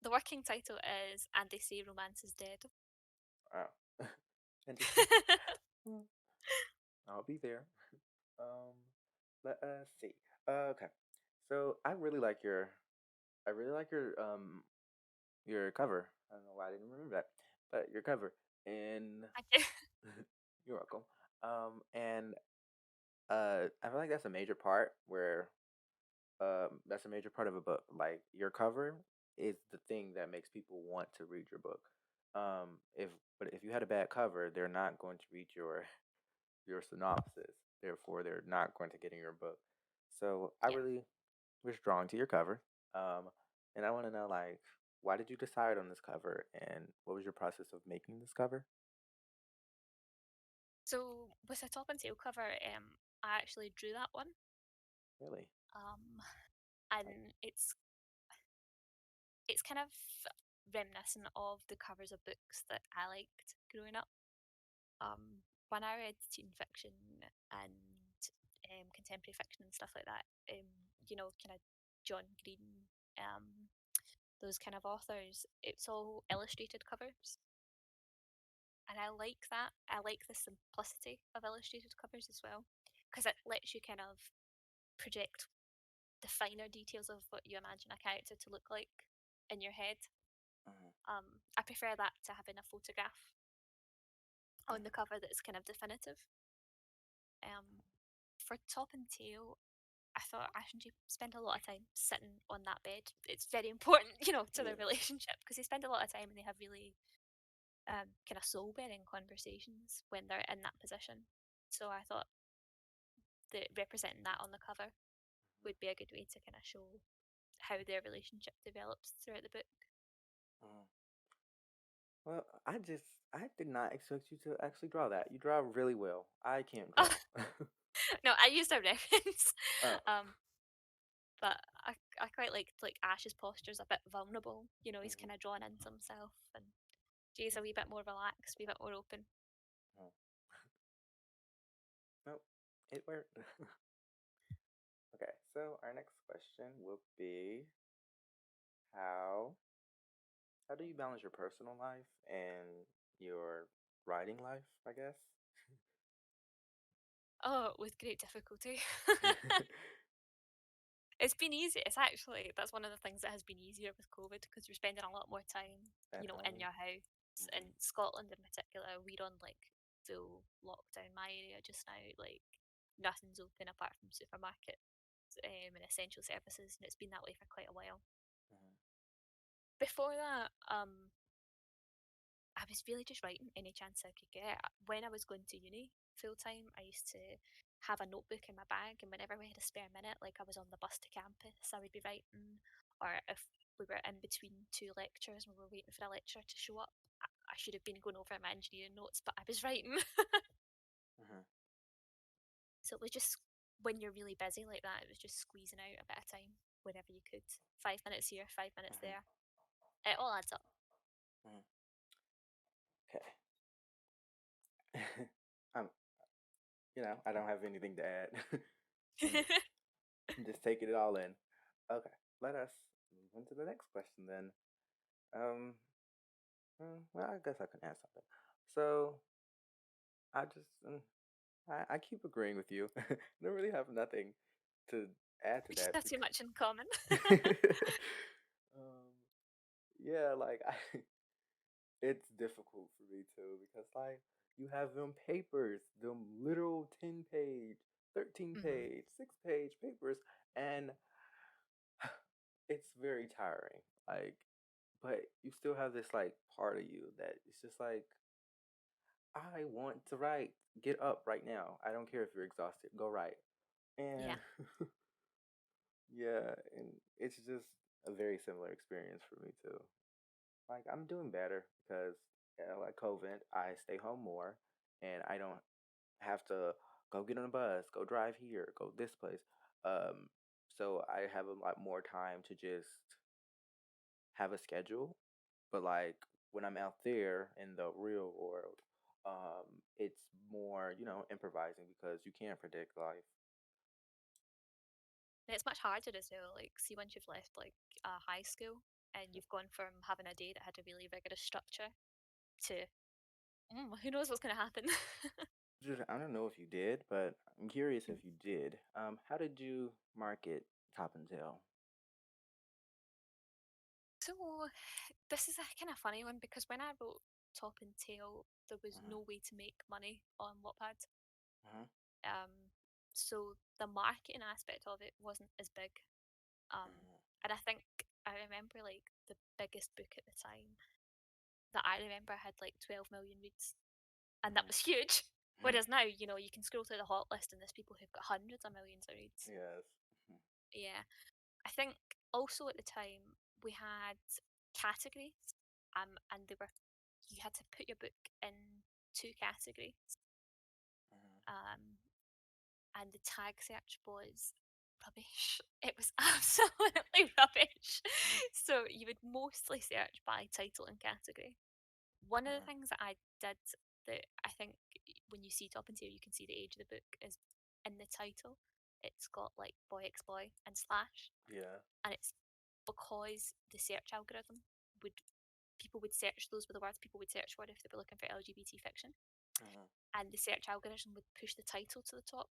The working title is And They Say Romance is Dead. Oh. Interesting. Mm, I'll be there. Um, let us see. Okay. So I really like your cover. I don't know why I didn't remember that, but your cover and Thank you. you're welcome. And I feel like that's a major part where that's a major part of a book. Like your cover is the thing that makes people want to read your book. If but if you had a bad cover, they're not going to read your synopsis. Therefore, they're not going to get in your book. So I Yeah. really was drawn to your cover. Um, and I want to know like why did you decide on this cover and what was your process of making this cover? So with the top and tail cover, I actually drew that one. Really? Um, Like, and it's kind of reminiscent of the covers of books that I liked growing up. When I read teen fiction and contemporary fiction and stuff like that, kind of John Green, um, those kind of authors, it's all illustrated covers. And I like that. I like the simplicity of illustrated covers as well, because it lets you kind of project the finer details of what you imagine a character to look like in your head. mhm, I prefer that to having a photograph on the mhm, cover that's kind of definitive. Um, for top and tail, I thought I should spend a lot of time sitting on that bed. It's very important, to their yeah. relationship because they spend a lot of time and they have really kind of soul bearing conversations when they're in that position. So I thought that representing that on the cover would be a good way to kind of show how their relationship develops throughout the book. Mhm. Well, I did not expect you to actually draw that. You draw really well. I can't draw. No, I used a reference, Oh. um, but I quite liked like Ash's posture's a bit vulnerable. He's Mhm, kind of drawn into himself, and Jay's a wee bit more relaxed, a wee bit more open. mhm. Nope, it worked. Okay, so our next question will be how how do you balance your personal life and your writing life, I guess? Oh, with great difficulty. It's been easy. That's one of the things that has been easier with COVID because you're spending a lot more time, in Definitely. your house. In Hmm. Scotland in particular, we're on like full lockdown. My area just now, like nothing's open apart from supermarkets and essential services, and it's been that way for quite a while. Mhm. Before that, I was really just writing any chance I could get. When I was going to uni full time, I used to have a notebook in my bag, and whenever we had a spare minute, like I was on the bus to campus, I would be writing, or if we were in between two lectures and we were waiting for a lecturer to show up, I should have been going over my engineering notes, but I was writing. Mhm. So it was just when you're really busy like that, it was just squeezing out a bit of time whenever you could. 5 minutes here, 5 minutes Mhm. there. It all adds up. Mhm. Okay. I'm, I don't have anything to add. I'm just taking it all in. Okay, let us move on to the next question then. Um, well, I guess I can add something. So I just, I keep agreeing with you. I don't really have nothing to add to We just that have too because, much in common. um, yeah, like it's difficult for me too because like you have them papers, them literal 10 page, 13 hmm page, 6 page papers, and it's very tiring. Like, but you still have this like part of you that it's just like I want to write. Get up right now. I don't care if you're exhausted. Go write. And Yeah. yeah, and it's just a very similar experience for me too. Like I'm doing better because like COVID, I stay home more, and I don't have to go get on a bus, go drive here, go this place. Um, so I have a lot more time to just have a schedule. But like when I'm out there in the real world, it's more improvising because you can't predict life. And it's much harder as well. Like, see, once you've left like high school and you've gone from having a day that had a really rigorous structure to who knows what's going to happen. Just I don't know if you did, but I'm curious if Mm. you did. How did you market Top and Tail? So this is a kind of funny one because when I wrote Top and Tail, there was Uh-huh. no way to make money on Wattpad. Uh-huh. Um, so the marketing aspect of it wasn't as big. Uh-huh. And I think I remember like the biggest book at the time that I remember had like 12 million reads, and that Uh-huh. was huge. Uh-huh. Whereas now, you can scroll through the hot list and there's people who've got hundreds of millions of reads. Yes. Yeah, I think also at the time we had categories, and they were you had to put your book in two categories, Uh-huh. um, and the tag search was rubbish. It was absolutely rubbish. Uh-huh. So you would mostly search by title and category. One of the Uh-huh. things that I did that I think when you see Top and Tail, you can see the age of the book is in the title. It's got like boy x boy and slash, Yeah. and it's because the search algorithm would people would search those were the words people would search for if they were looking for LGBT fiction, Uh-huh. and the search algorithm would push the title to the top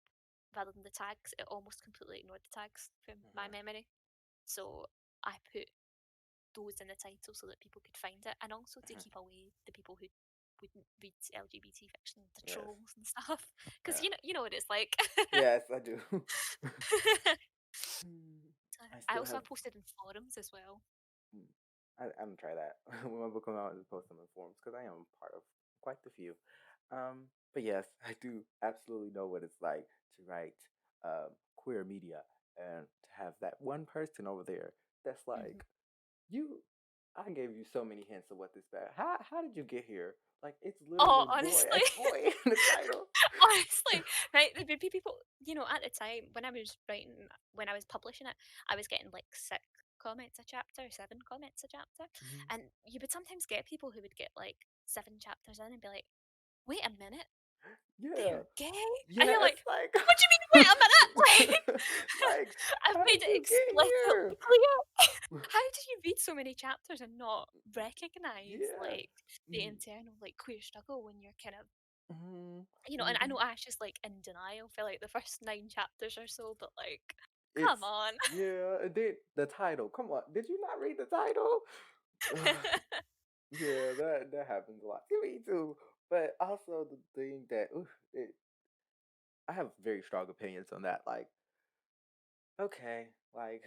rather than the tags. It almost completely ignored the tags from my Uh-huh. memory. So I put those in the title so that people could find it, and also to Uh-huh. keep away the people who wouldn't read LGBT fiction, the Yes. trolls and stuff. Because Yeah. you know what it's like. Yes, I do. I I still also have. posted in forums as well. Mm, I'm gonna try that when my book comes out and post them in forums because I am part of quite the few. But yes, I do absolutely know what it's like to write queer media and to have that one person over there that's Mhm. like, you. I gave you so many hints of what this bad. How did you get here? Like it's Oh, literally boy honestly. ex boy in the title. Honestly, right? There'd be people, at the time when I was publishing it, I was getting like 6 comments a chapter, 7 comments a chapter. Mhm. And you would sometimes get people who would get like 7 chapters in and be like, wait a minute, Yeah. they're gay? And Yeah, you're like, it's like what do you mean, wait a minute? Like, like I've how made did it you get explicitly here? clear. How do you read so many chapters and not recognize Yeah. like the Mm, internal like queer struggle when you're kind of and and I then know Ash is like in denial for like the first 9 chapters or so, but like, it's come on. yeah, and then the title. Come on, did you not read the title? Yeah, that happens a lot to me too. But also the thing that I have very strong opinions on that. Like, okay, like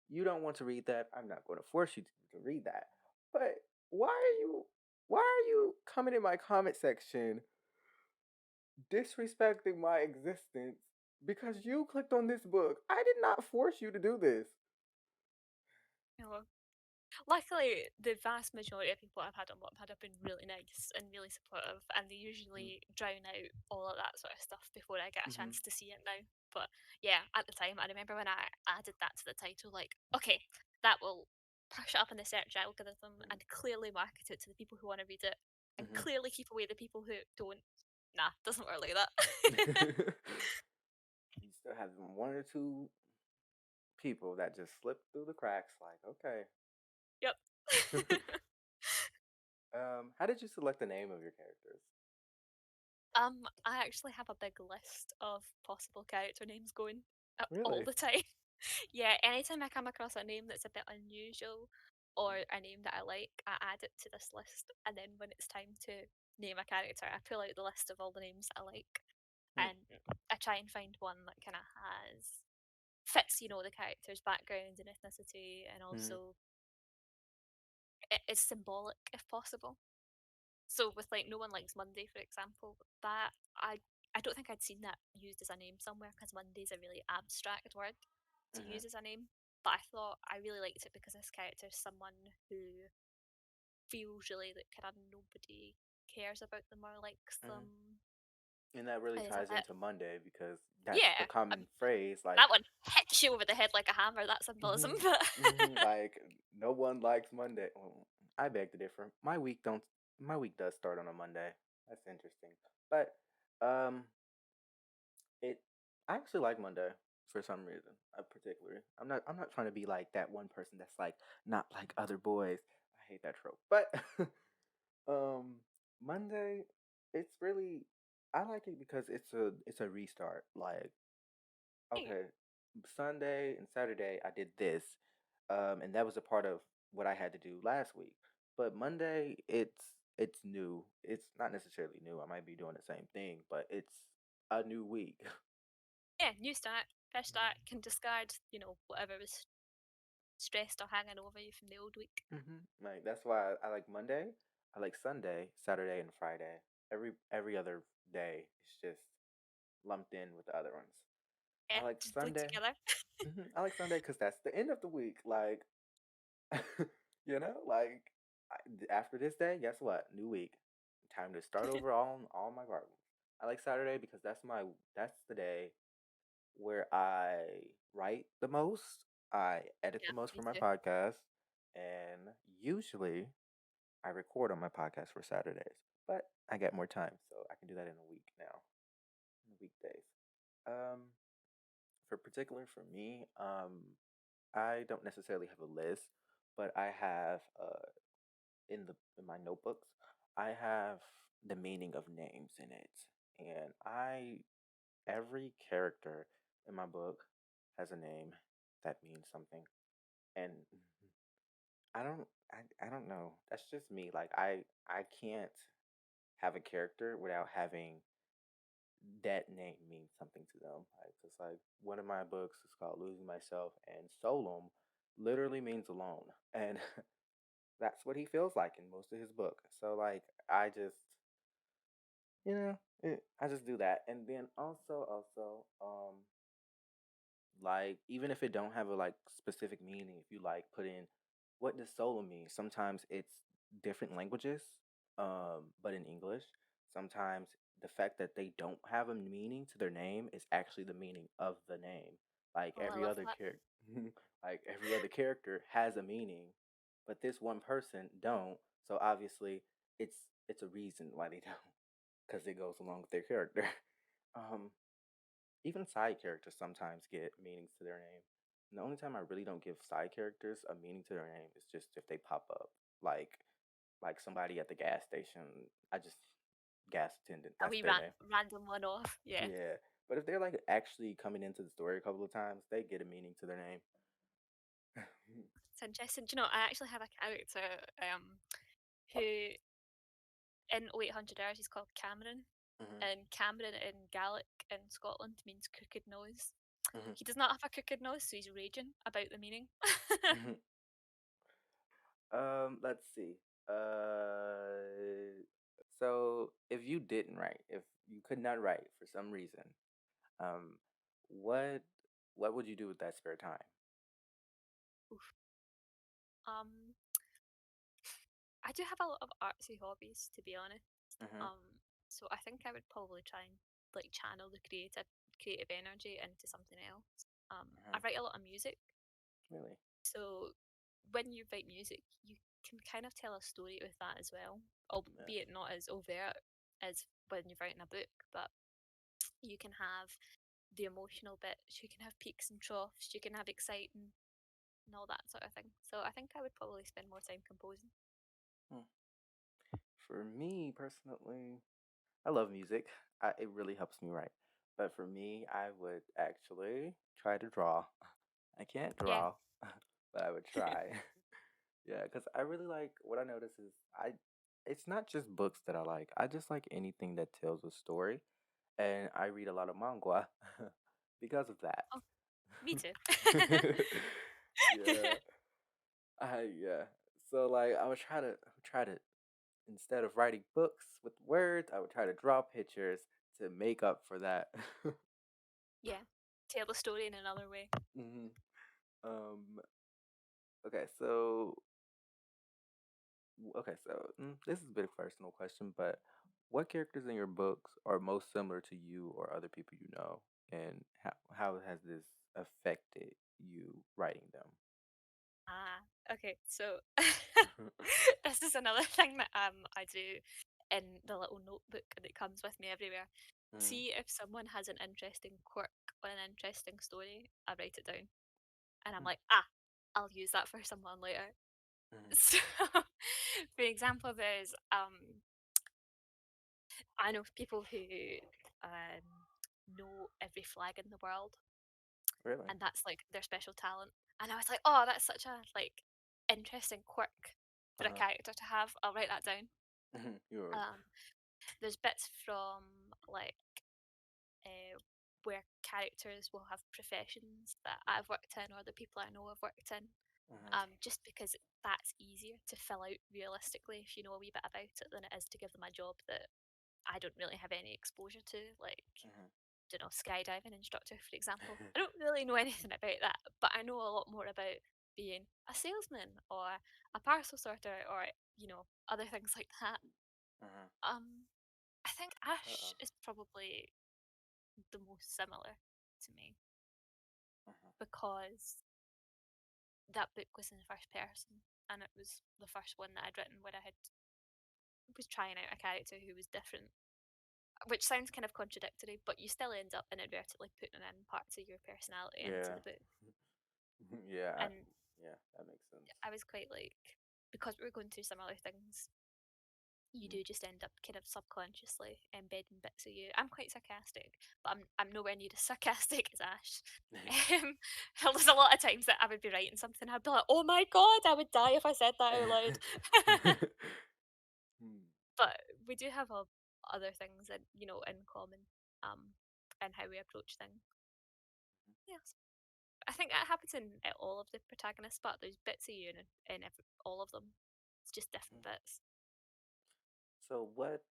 you don't want to read that. I'm not going to force you to read that. But why are you coming in my comment section disrespecting my existence because you clicked on this book? I did not force you to do this. You know, luckily, the vast majority of people I've had on Wattpad have been really nice and really supportive, and they usually drown out all of that sort of stuff before I get a Mm-hmm. chance to see it now. But yeah, at the time, I remember when I added that to the title, like, okay, that will push it up in the search algorithm and clearly market it to the people who want to read it, and Mm-hmm. clearly keep away the people who don't. Nah, doesn't work like that. You still have one or two people that just slip through the cracks. Like, okay. Yep. How did you select the name of your characters? I actually have a big list of possible character names going all Really? the time. Yeah, anytime I come across a name that's a bit unusual or a name that I like, I add it to this list. And then when it's time to name a character, I pull out the list of all the names I like Mm-hmm. and I try and find one that kind of has fits, the character's background and ethnicity, and Mm-hmm. also it is symbolic if possible. So with like No One Likes Monday, for example, that I don't think I'd seen that used as a name somewhere because Monday's a really abstract word to Mm-hmm. use as a name. But I thought I really liked it because this character is someone who feels really that kind of nobody cares about them or likes Mm-hmm. them. And that really And it's a ties bit, into Monday because that's the yeah, common phrase. Like, that one hits you over the head like a hammer. That symbolism, hmm but like no one likes Monday. Well, I beg to differ. My week don't. My week does start on a Monday. That's interesting. But um, it. I actually like Monday for some reason. Particularly, I'm not trying to be like that one person that's like not like other boys. I hate that trope. But um, Monday, it's really. I like it because it's a restart. Like, hey, okay, Sunday and Saturday I did this, and that was a part of what I had to do last week. But Monday, it's new. It's not necessarily new. I might be doing the same thing, but it's a new week. yeah, new start, fresh start, can discard whatever was stressed or hanging over you from the old week. Like that's why I like Monday. I like Sunday, Saturday, and Friday. Every other day is just lumped in with the other ones. Yeah, I like just bleed Sunday. together. I like Sunday because that's the end of the week. Like like after this day, guess what? New week, time to start over all my problems. I like Saturday because that's the day where I write the most, I edit Yeah, the most for me my too. podcast, and usually I record on my podcast for Saturdays. But I get more time, so I can do that in a week now, in the weekdays. Um, for particular for me, I don't necessarily have a list, but I have in my notebooks, I have the meaning of names in it. And I every character in my book has a name that means something. And I don't know. That's just me. Like I can't have a character without having that name mean something to them. Like it's like one of my books is called Losing Myself, and Solum literally means alone. And that's what he feels like in most of his book. So like I just I just do that. And then like even if it don't have a like specific meaning, if you like put in what does solo mean, sometimes it's different languages, but in English, sometimes the fact that they don't have a meaning to their name is actually the meaning of the name. Like Oh, I every love other that. character like every other character has a meaning, but this one person don't. So obviously it's a reason why they don't, because it goes along with their character. um Even side characters sometimes get meanings to their name. And the only time I really don't give side characters a meaning to their name is just if they pop up, like like somebody at the gas station. I just gas attendant. A That's wee their name. random one off. Yeah. Yeah, but if they're like actually coming into the story a couple of times, they get a meaning to their name. It's interesting. Do you know, I actually have a character who in 0800 Hours he's called Cameron. Mhm. and Cameron in Gaelic in Scotland means crooked nose. Mhm. He does not have a crooked nose, so he's raging about the meaning. Mhm. Let's see. So if you didn't write, if you could not write for some reason, um, what what would you do with that spare time? Oof. Um, I do have a lot of artsy hobbies, to be honest. Mhm. Um, so I think I would probably try and like channel the creative energy into something else. I Mhm. write a lot of music, Really? so when you write music, you can kind of tell a story with that as well, Yes. albeit not as overt as when you're writing a book, but you can have the emotional bits, you can have peaks and troughs, you can have exciting and all that sort of thing. So I think I would probably spend more time composing. Hmm. For me personally, I love music. It really helps me write. But for me, I would actually try to draw. I can't Yeah. draw, but I would try. Yeah, because I really like what I notice is it's not just books that I like. I just like anything that tells a story, and I read a lot of manga because of that. Oh, me too. Yeah, yeah. So like I would try to instead of writing books with words, I would try to draw pictures to make up for that. Yeah. Tell the story in another way. hmm Um. Okay. So this is a bit of a personal question, but what characters in your books are most similar to you or other people you know, and how has this affected you writing them? Ah, okay. So this is another thing that I do in the little notebook that comes with me everywhere. Mhm. See if someone has an interesting quirk or an interesting story, I write it down. And I'm Mhm. like, ah, I'll use that for someone later. Mhm. So for example, there's I know people who um know every flag in the world, Really? and that's like their special talent. And I was like, oh, that's such a like interesting quirk Uh for a huh. character to have. I'll write that down. You were. There's bits from like uh, where characters will have professions that I've worked in or the people I know have worked in. Mhm. Just because that's easier to fill out realistically if you know a wee bit about it than it is to give them a job that I don't really have any exposure to, like, Mhm. don't know, skydiving instructor, for example. I don't really know anything about that, but I know a lot more about being a salesman or a parcel sorter or, other things like that. Mhm. I think Uh Ash oh. is probably the most similar to me Mhm. because that book was in the first person and it was the first one that I'd written where I had was trying out a character who was different, which sounds kind of contradictory, but you still end up inadvertently putting in parts of your personality into Yeah. the book. Yeah. And Yeah. That makes sense. I was quite like, because we were going through similar things, you Mhm. do just end up kind of subconsciously embedding bits of you. I'm quite sarcastic, but I'm nowhere near as sarcastic as Ash. Um, there's a lot of times that I would be writing something, I'd be like, "Oh my god, I would die if I said that out loud." Hmm. But we do have other things in common, um, and how we approach things. Yes, I think that happens in all of the protagonists, but there's bits of you in all of them. It's just different bits. So what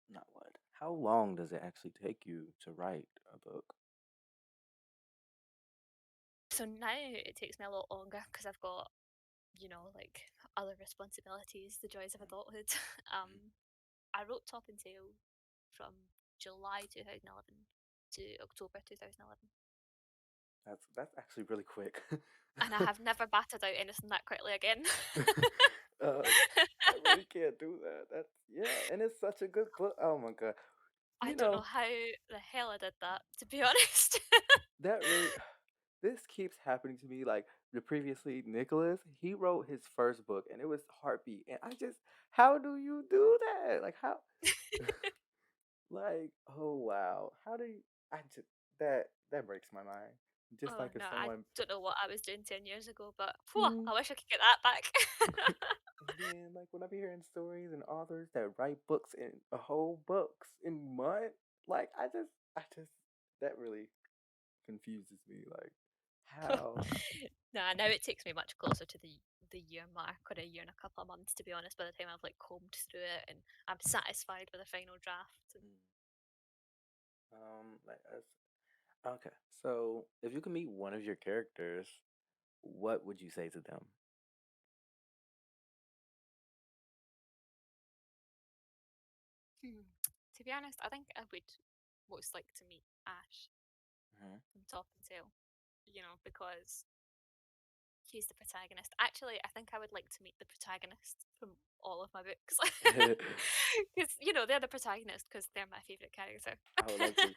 not what? How long does it actually take you to write a book? So now it takes me a lot longer because I've got like other responsibilities, the joys of Mhm. adulthood. Mhm. I wrote Top and Tail from July 2011 to October 2011, That's actually really quick. and I have never battered out anything that quickly again. uh, I really can't do that. That's yeah, and it's such a good book. Oh my god. I You don't know know, how the hell I did that, to be honest. that really this keeps happening to me. Like the previously Nicholas, he wrote his first book and it was Heartbeat. And I just how do you do that? Like how like, oh wow. How do you I just that breaks my mind. Just Oh like if no, I someone, don't know what I was doing 10 years ago, but phew, mm, I wish I could get that back. and then like when I be hearing stories and authors that write books in a whole books in months, like I just that really confuses me. Like how? Nah, now it takes me much closer to the year mark or a year and a couple of months to be honest. By the time I've like combed through it and I'm satisfied with the final draft. And Mm, like us. Okay, so if you could meet one of your characters, what would you say to them? to be honest, I think I would most like to meet Ash Hmm. from top and tail. Because he's the protagonist. Actually, I think I would like to meet the protagonist from all of my books. Because, they're the protagonist because they're my favorite character. I would like to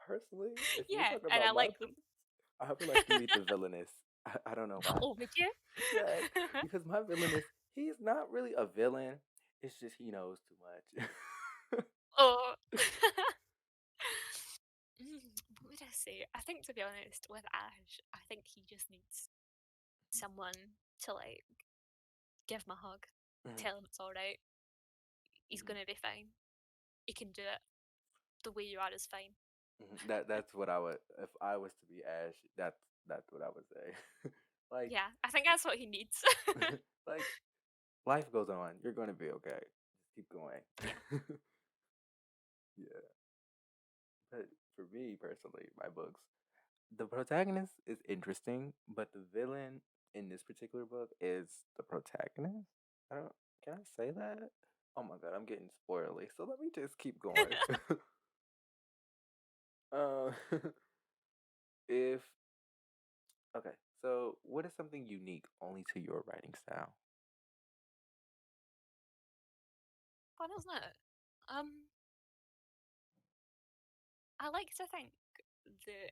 personally, if you're Yeah, talking and I about my like books, them. I would like to meet the villainess. I don't know why. Oh, would you? Yes, because my villainess, he's not really a villain. It's just he knows too much. Oh. What would I say? I think, to be honest, with Ash, I think he just needs someone to, like, give him a hug, Mhm, tell him it's alright, he's mhm, gonna be fine, he can do it, the way you are is fine. mhm. That's what I would if I was to be Ash. That's what I would say. Like Yeah, I think that's what he needs. like life goes on. You're gonna be okay. Just keep going. Yeah. Yeah. But for me personally, my books, the protagonist is interesting, but the villain in this particular book is the protagonist. I don't. Can I say that? Oh my god, I'm getting spoily. So let me just keep going. uh, if okay, so what is something unique only to your writing style? Fun, isn't it? I like to think that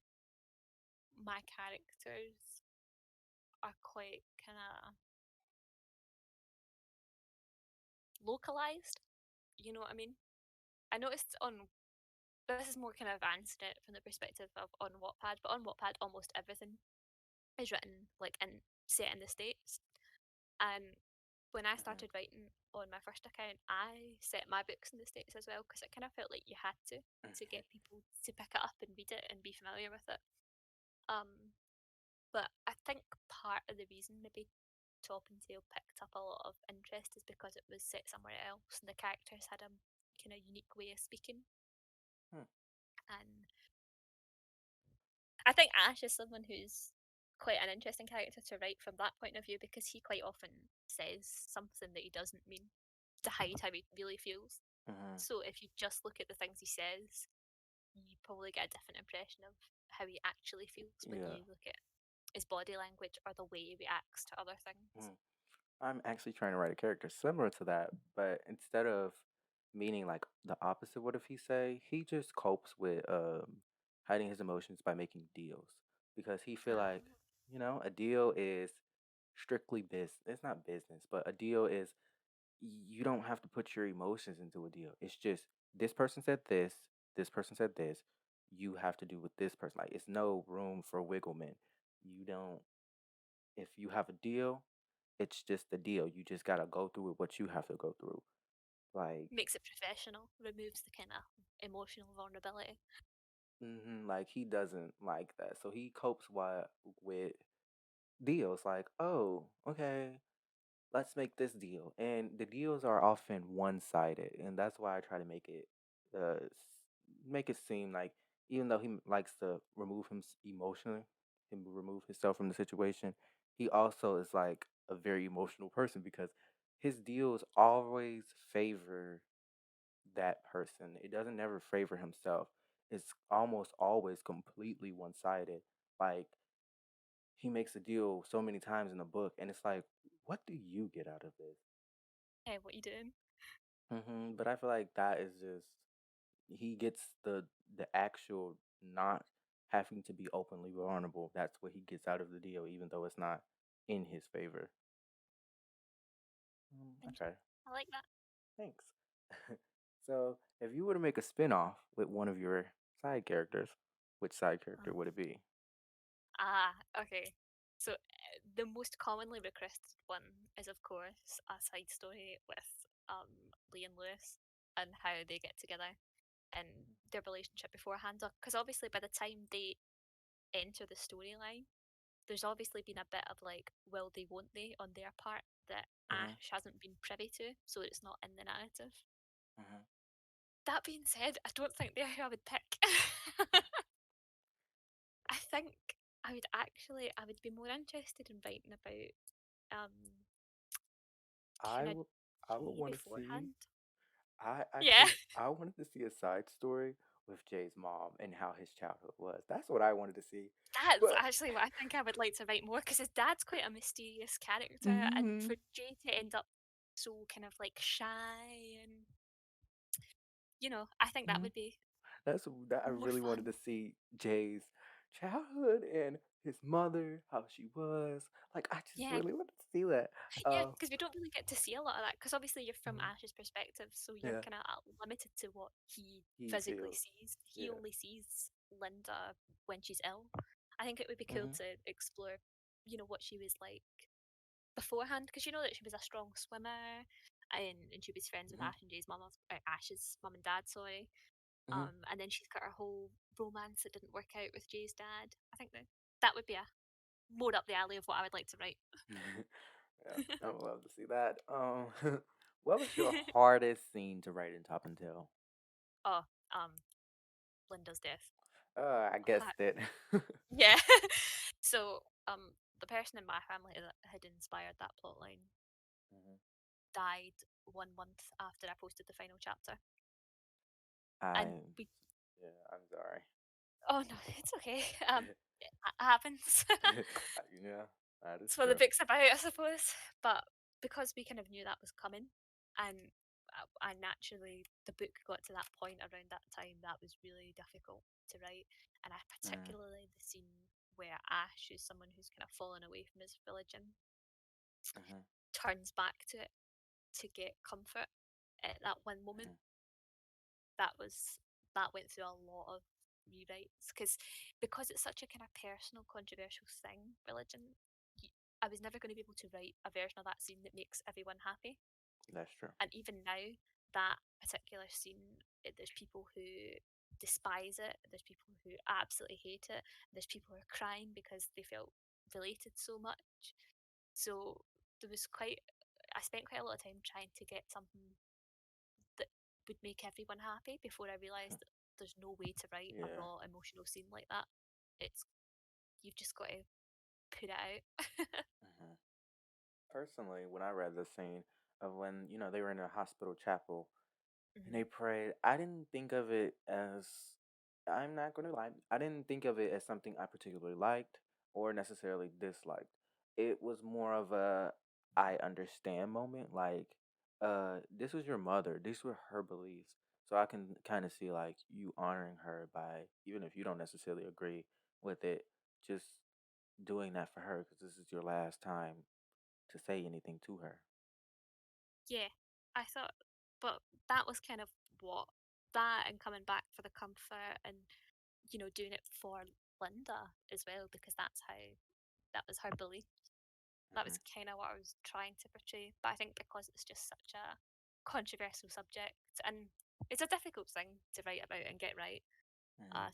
my characters are quite kind of localized. You know what I mean? I noticed on this is more kind of answering it from the perspective of on Wattpad, but on Wattpad, almost everything is written like in set in the states. And when I Hmm. started writing on my first account, I set my books in the states as well because it kind of felt like you had to get people to pick it up and read it and be familiar with it. Um, but I think part of the reason maybe Top and Tail picked up a lot of interest is because it was set somewhere else and the characters had a kind of unique way of speaking. Hmm. And I think Ash is someone who's quite an interesting character to write from that point of view because he quite often says something that he doesn't mean to hide how he really feels. Hmm. So if you just look at the things he says, you probably get a different impression of how he actually feels when Yeah. you look at his body language or the way he reacts to other things. Hmm. I'm actually trying to write a character similar to that, but instead of meaning like the opposite, what if he say he just copes with hiding his emotions by making deals because he feel like Um, a deal is strictly business. It's not business, but a deal is you don't have to put your emotions into a deal. It's just this person said this person said this. You have to do with this person. Like it's no room for wigglement. You don't. If you have a deal, it's just a deal. You just gotta go through with what you have to go through. Like, Makes it professional, removes the kind of emotional vulnerability. like he doesn't like that, so he copes with deals. Like, oh, okay, let's make this deal, and the deals are often one sided, and that's why I try to make it seem like even though he likes to remove him emotionally, him remove himself from the situation, he also is like a very emotional person because his deals always favor that person. It doesn't never favor himself. It's almost always completely one sided. Like he makes a deal so many times in the book, and it's like, what do you get out of this? Hey, what you doing? But I feel like that is just he gets the actual not having to be openly vulnerable. That's what he gets out of the deal, even though it's not in his favor. Okay, I like that. thanks. So, if you were to make a spin-off with one of your side characters, which side character Um, would it be? Okay. So the most commonly requested one is, of course, a side story with Lee and Lewis and how they get together and their relationship beforehand. Because obviously, by the time they enter the storyline, there's obviously been a bit of like, will they, won't they, on their part that Mhm. Ash hasn't been privy to, so it's not in the narrative. Mhm. That being said, I don't think they're who I would pick. I think I would be more interested in writing about um I kind of would I would Jay want to see. beforehand. I Yeah, actually I wanted to see a side story with Jay's mom and how his childhood was. That's what I wanted to see. that's But actually what I think I would like to write more because his dad's quite a mysterious character, and hmm for Jay to end up so kind of like shy and I think that hmm would be that's that I more really wanted fun. to see Jay's childhood and his mother, how she was. Like I just Yeah, really wanted to see that. yeah, Uh, because we don't really get to see a lot of that. Because obviously you're from mhm. Ash's perspective, so you're Yeah, kind of limited to what he he physically feels. sees. He Yeah. only sees Linda when she's ill. I think it would be cool hmm to explore, what she was like beforehand, because you know that she was a strong swimmer, and she was friends with hmm Ash and Jay's Ash's mum and dad. Sorry. hmm And then she's got her whole romance that didn't work out with Jay's dad. I think that would be a more up the alley of what I would like to write. Yeah, I would love to see that. What was your hardest scene to write in Top and Tail? Oh, um, Linda's death. I guessed Uh, it. yeah. So, the person in my family that had inspired that plotline Mhm. died 1 month after I posted the final chapter, and I, we. yeah, I'm sorry. Oh no, it's okay. It happens. Yeah, that is It's what the true. book's about, I suppose. But because we kind of knew that was coming, and I naturally the book got to that point around that time that was really difficult to write, and I Mhm. particularly the scene where Ash, who's someone who's kind of fallen away from his religion, Mhm. turns back to it to get comfort at that one moment. Mhm. That was that went through a lot of rewrites because it's such a kind of personal, controversial thing. Religion, I was never going to be able to write a version of that scene that makes everyone happy. That's true. And even now, that particular scene, there's people who despise it. There's people who absolutely hate it. There's people who are crying because they felt related so much. So there was quite. I spent quite a lot of time trying to get something that would make everyone happy before I realised that there's no way to write a Yeah. raw emotional scene like that. It's You've just got to put it out. Mhm. Personally, when I read the scene of when they were in a hospital chapel and Mhm. they prayed, I didn't think of it as, I'm not going to lie, I didn't think of it as something I particularly liked or necessarily disliked. It was more of a I understand moment. Like, this was your mother, these were her beliefs. So I can kind of see like you honoring her by, even if you don't necessarily agree with it, just doing that for her because this is your last time to say anything to her. Yeah, I thought, but that was kind of what that and coming back for the comfort and doing it for Linda as well because that was her belief. That hmm was kind of what I was trying to portray. But I think because it's just such a controversial subject and it's a difficult thing to write about and get right. hmm Uh,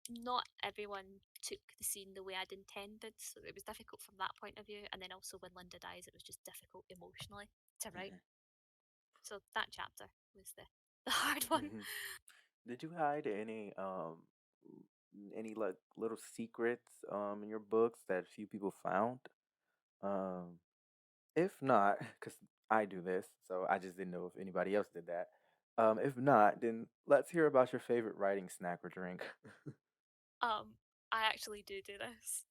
Not everyone took the scene the way I'd intended, so it was difficult from that point of view. And then also when Linda dies, it was just difficult emotionally to write. hmm So that chapter was the hard one. hmm Did you hide any like little secrets in your books that few people found? Um, if not, because I do this, so I just didn't know if anybody else did that. If not, then let's hear about your favorite writing snack or drink. I actually do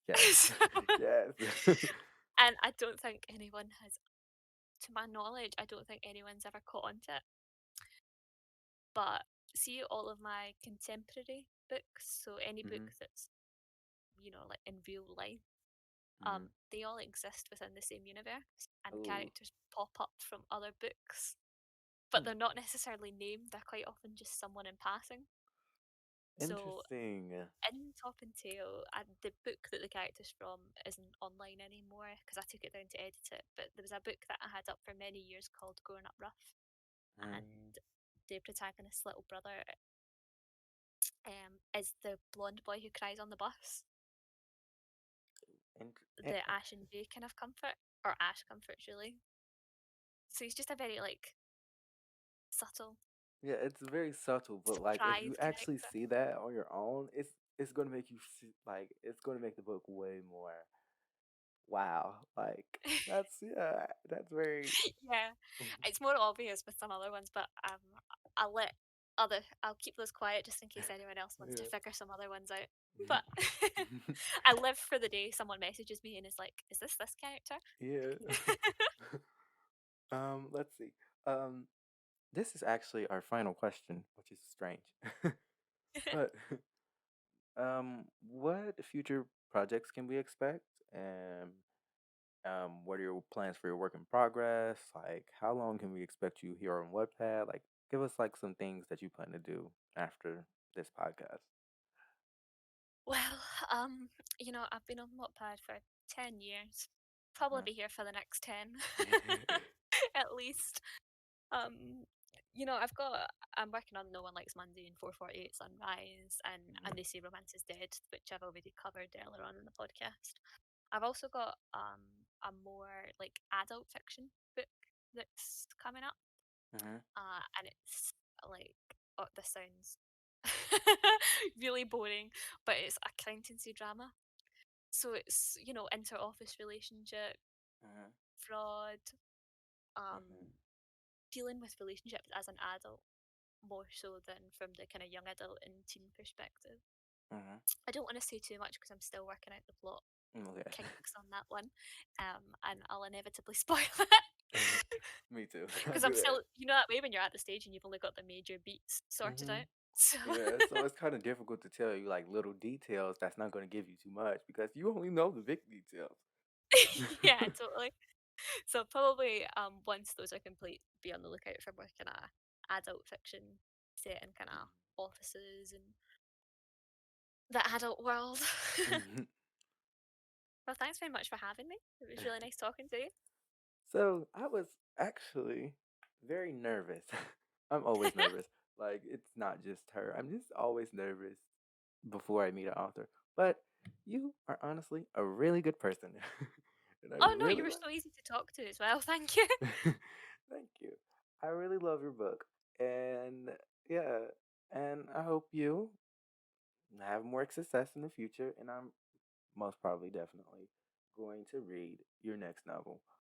Yes, this. yes. And I don't think anyone has, to my knowledge, I don't think anyone's ever caught on to it. But see all of my contemporary books, so any book hmm that's, like in real life, hmm they all exist within the same universe and Ooh. characters pop up from other books, but Hmm. they're not necessarily named, they're quite often just someone in passing. So Interesting. in Top and Tail, the book that the character's from isn't online anymore because I took it down to edit it. But there was a book that I had up for many years called Growing Up Rough, Mm, and the protagonist's little brother is the blonde boy who cries on the bus, int- the eh, Ash and Jay kind of comfort, or Ash comforts really. So he's just a very like subtle, yeah, it's very subtle, but like if you surprise actually character. see that on your own, it's gonna make you see, like it's gonna make the book way more wow. Like that's yeah, that's very Yeah, it's more obvious with some other ones, but I'll let I'll keep those quiet just in case anyone else wants to yeah. figure some other ones out. But I live for the day someone messages me and is like, "Is this character?" Yeah. Let's see. Um, this is actually our final question, which is strange. But what future projects can we expect? And what are your plans for your work in progress? Like, how long can we expect you here on Wattpad? Like, give us like some things that you plan to do after this podcast. Well, I've been on Wattpad for 10 years. Probably Uh, be here for the next 10, at least. Um, I'm working on No One Likes Monday and 448 Sunrise and They Say Romance is Dead, which I've already covered earlier on in the podcast. I've also got a more like adult fiction book that's coming up, mm-hmm, and it's like, oh, this sounds really boring, but it's accountancy drama. So it's inter-office relationship, mm-hmm, fraud, mm-hmm, dealing with relationships as an adult more so than from the kind of young adult and teen perspective. mm-hmm. I don't want to say too much because I'm still working out the plot Okay. kinks on that one, and I'll inevitably spoil it Me too. I because I'm do that. still, that way when you're at the stage and you've only got the major beats sorted Hmm. out. So Yeah, so it's kind of difficult to tell you like little details that's not going to give you too much because you only know the big details. yeah, totally. So probably once those are complete, be on the lookout for more kind of adult fiction set in kind of offices and the adult world. Mhm. Well, thanks very much for having me. It was really nice talking to you. So I was actually very nervous. I'm always nervous. Like it's not just her. I'm just always nervous before I meet an author. But you are honestly a really good person. And I Oh no, you really were love so easy to talk to as well. Thank you. Thank you. I really love your book. And yeah, and I hope you have more success in the future and I'm most probably definitely going to read your next novel.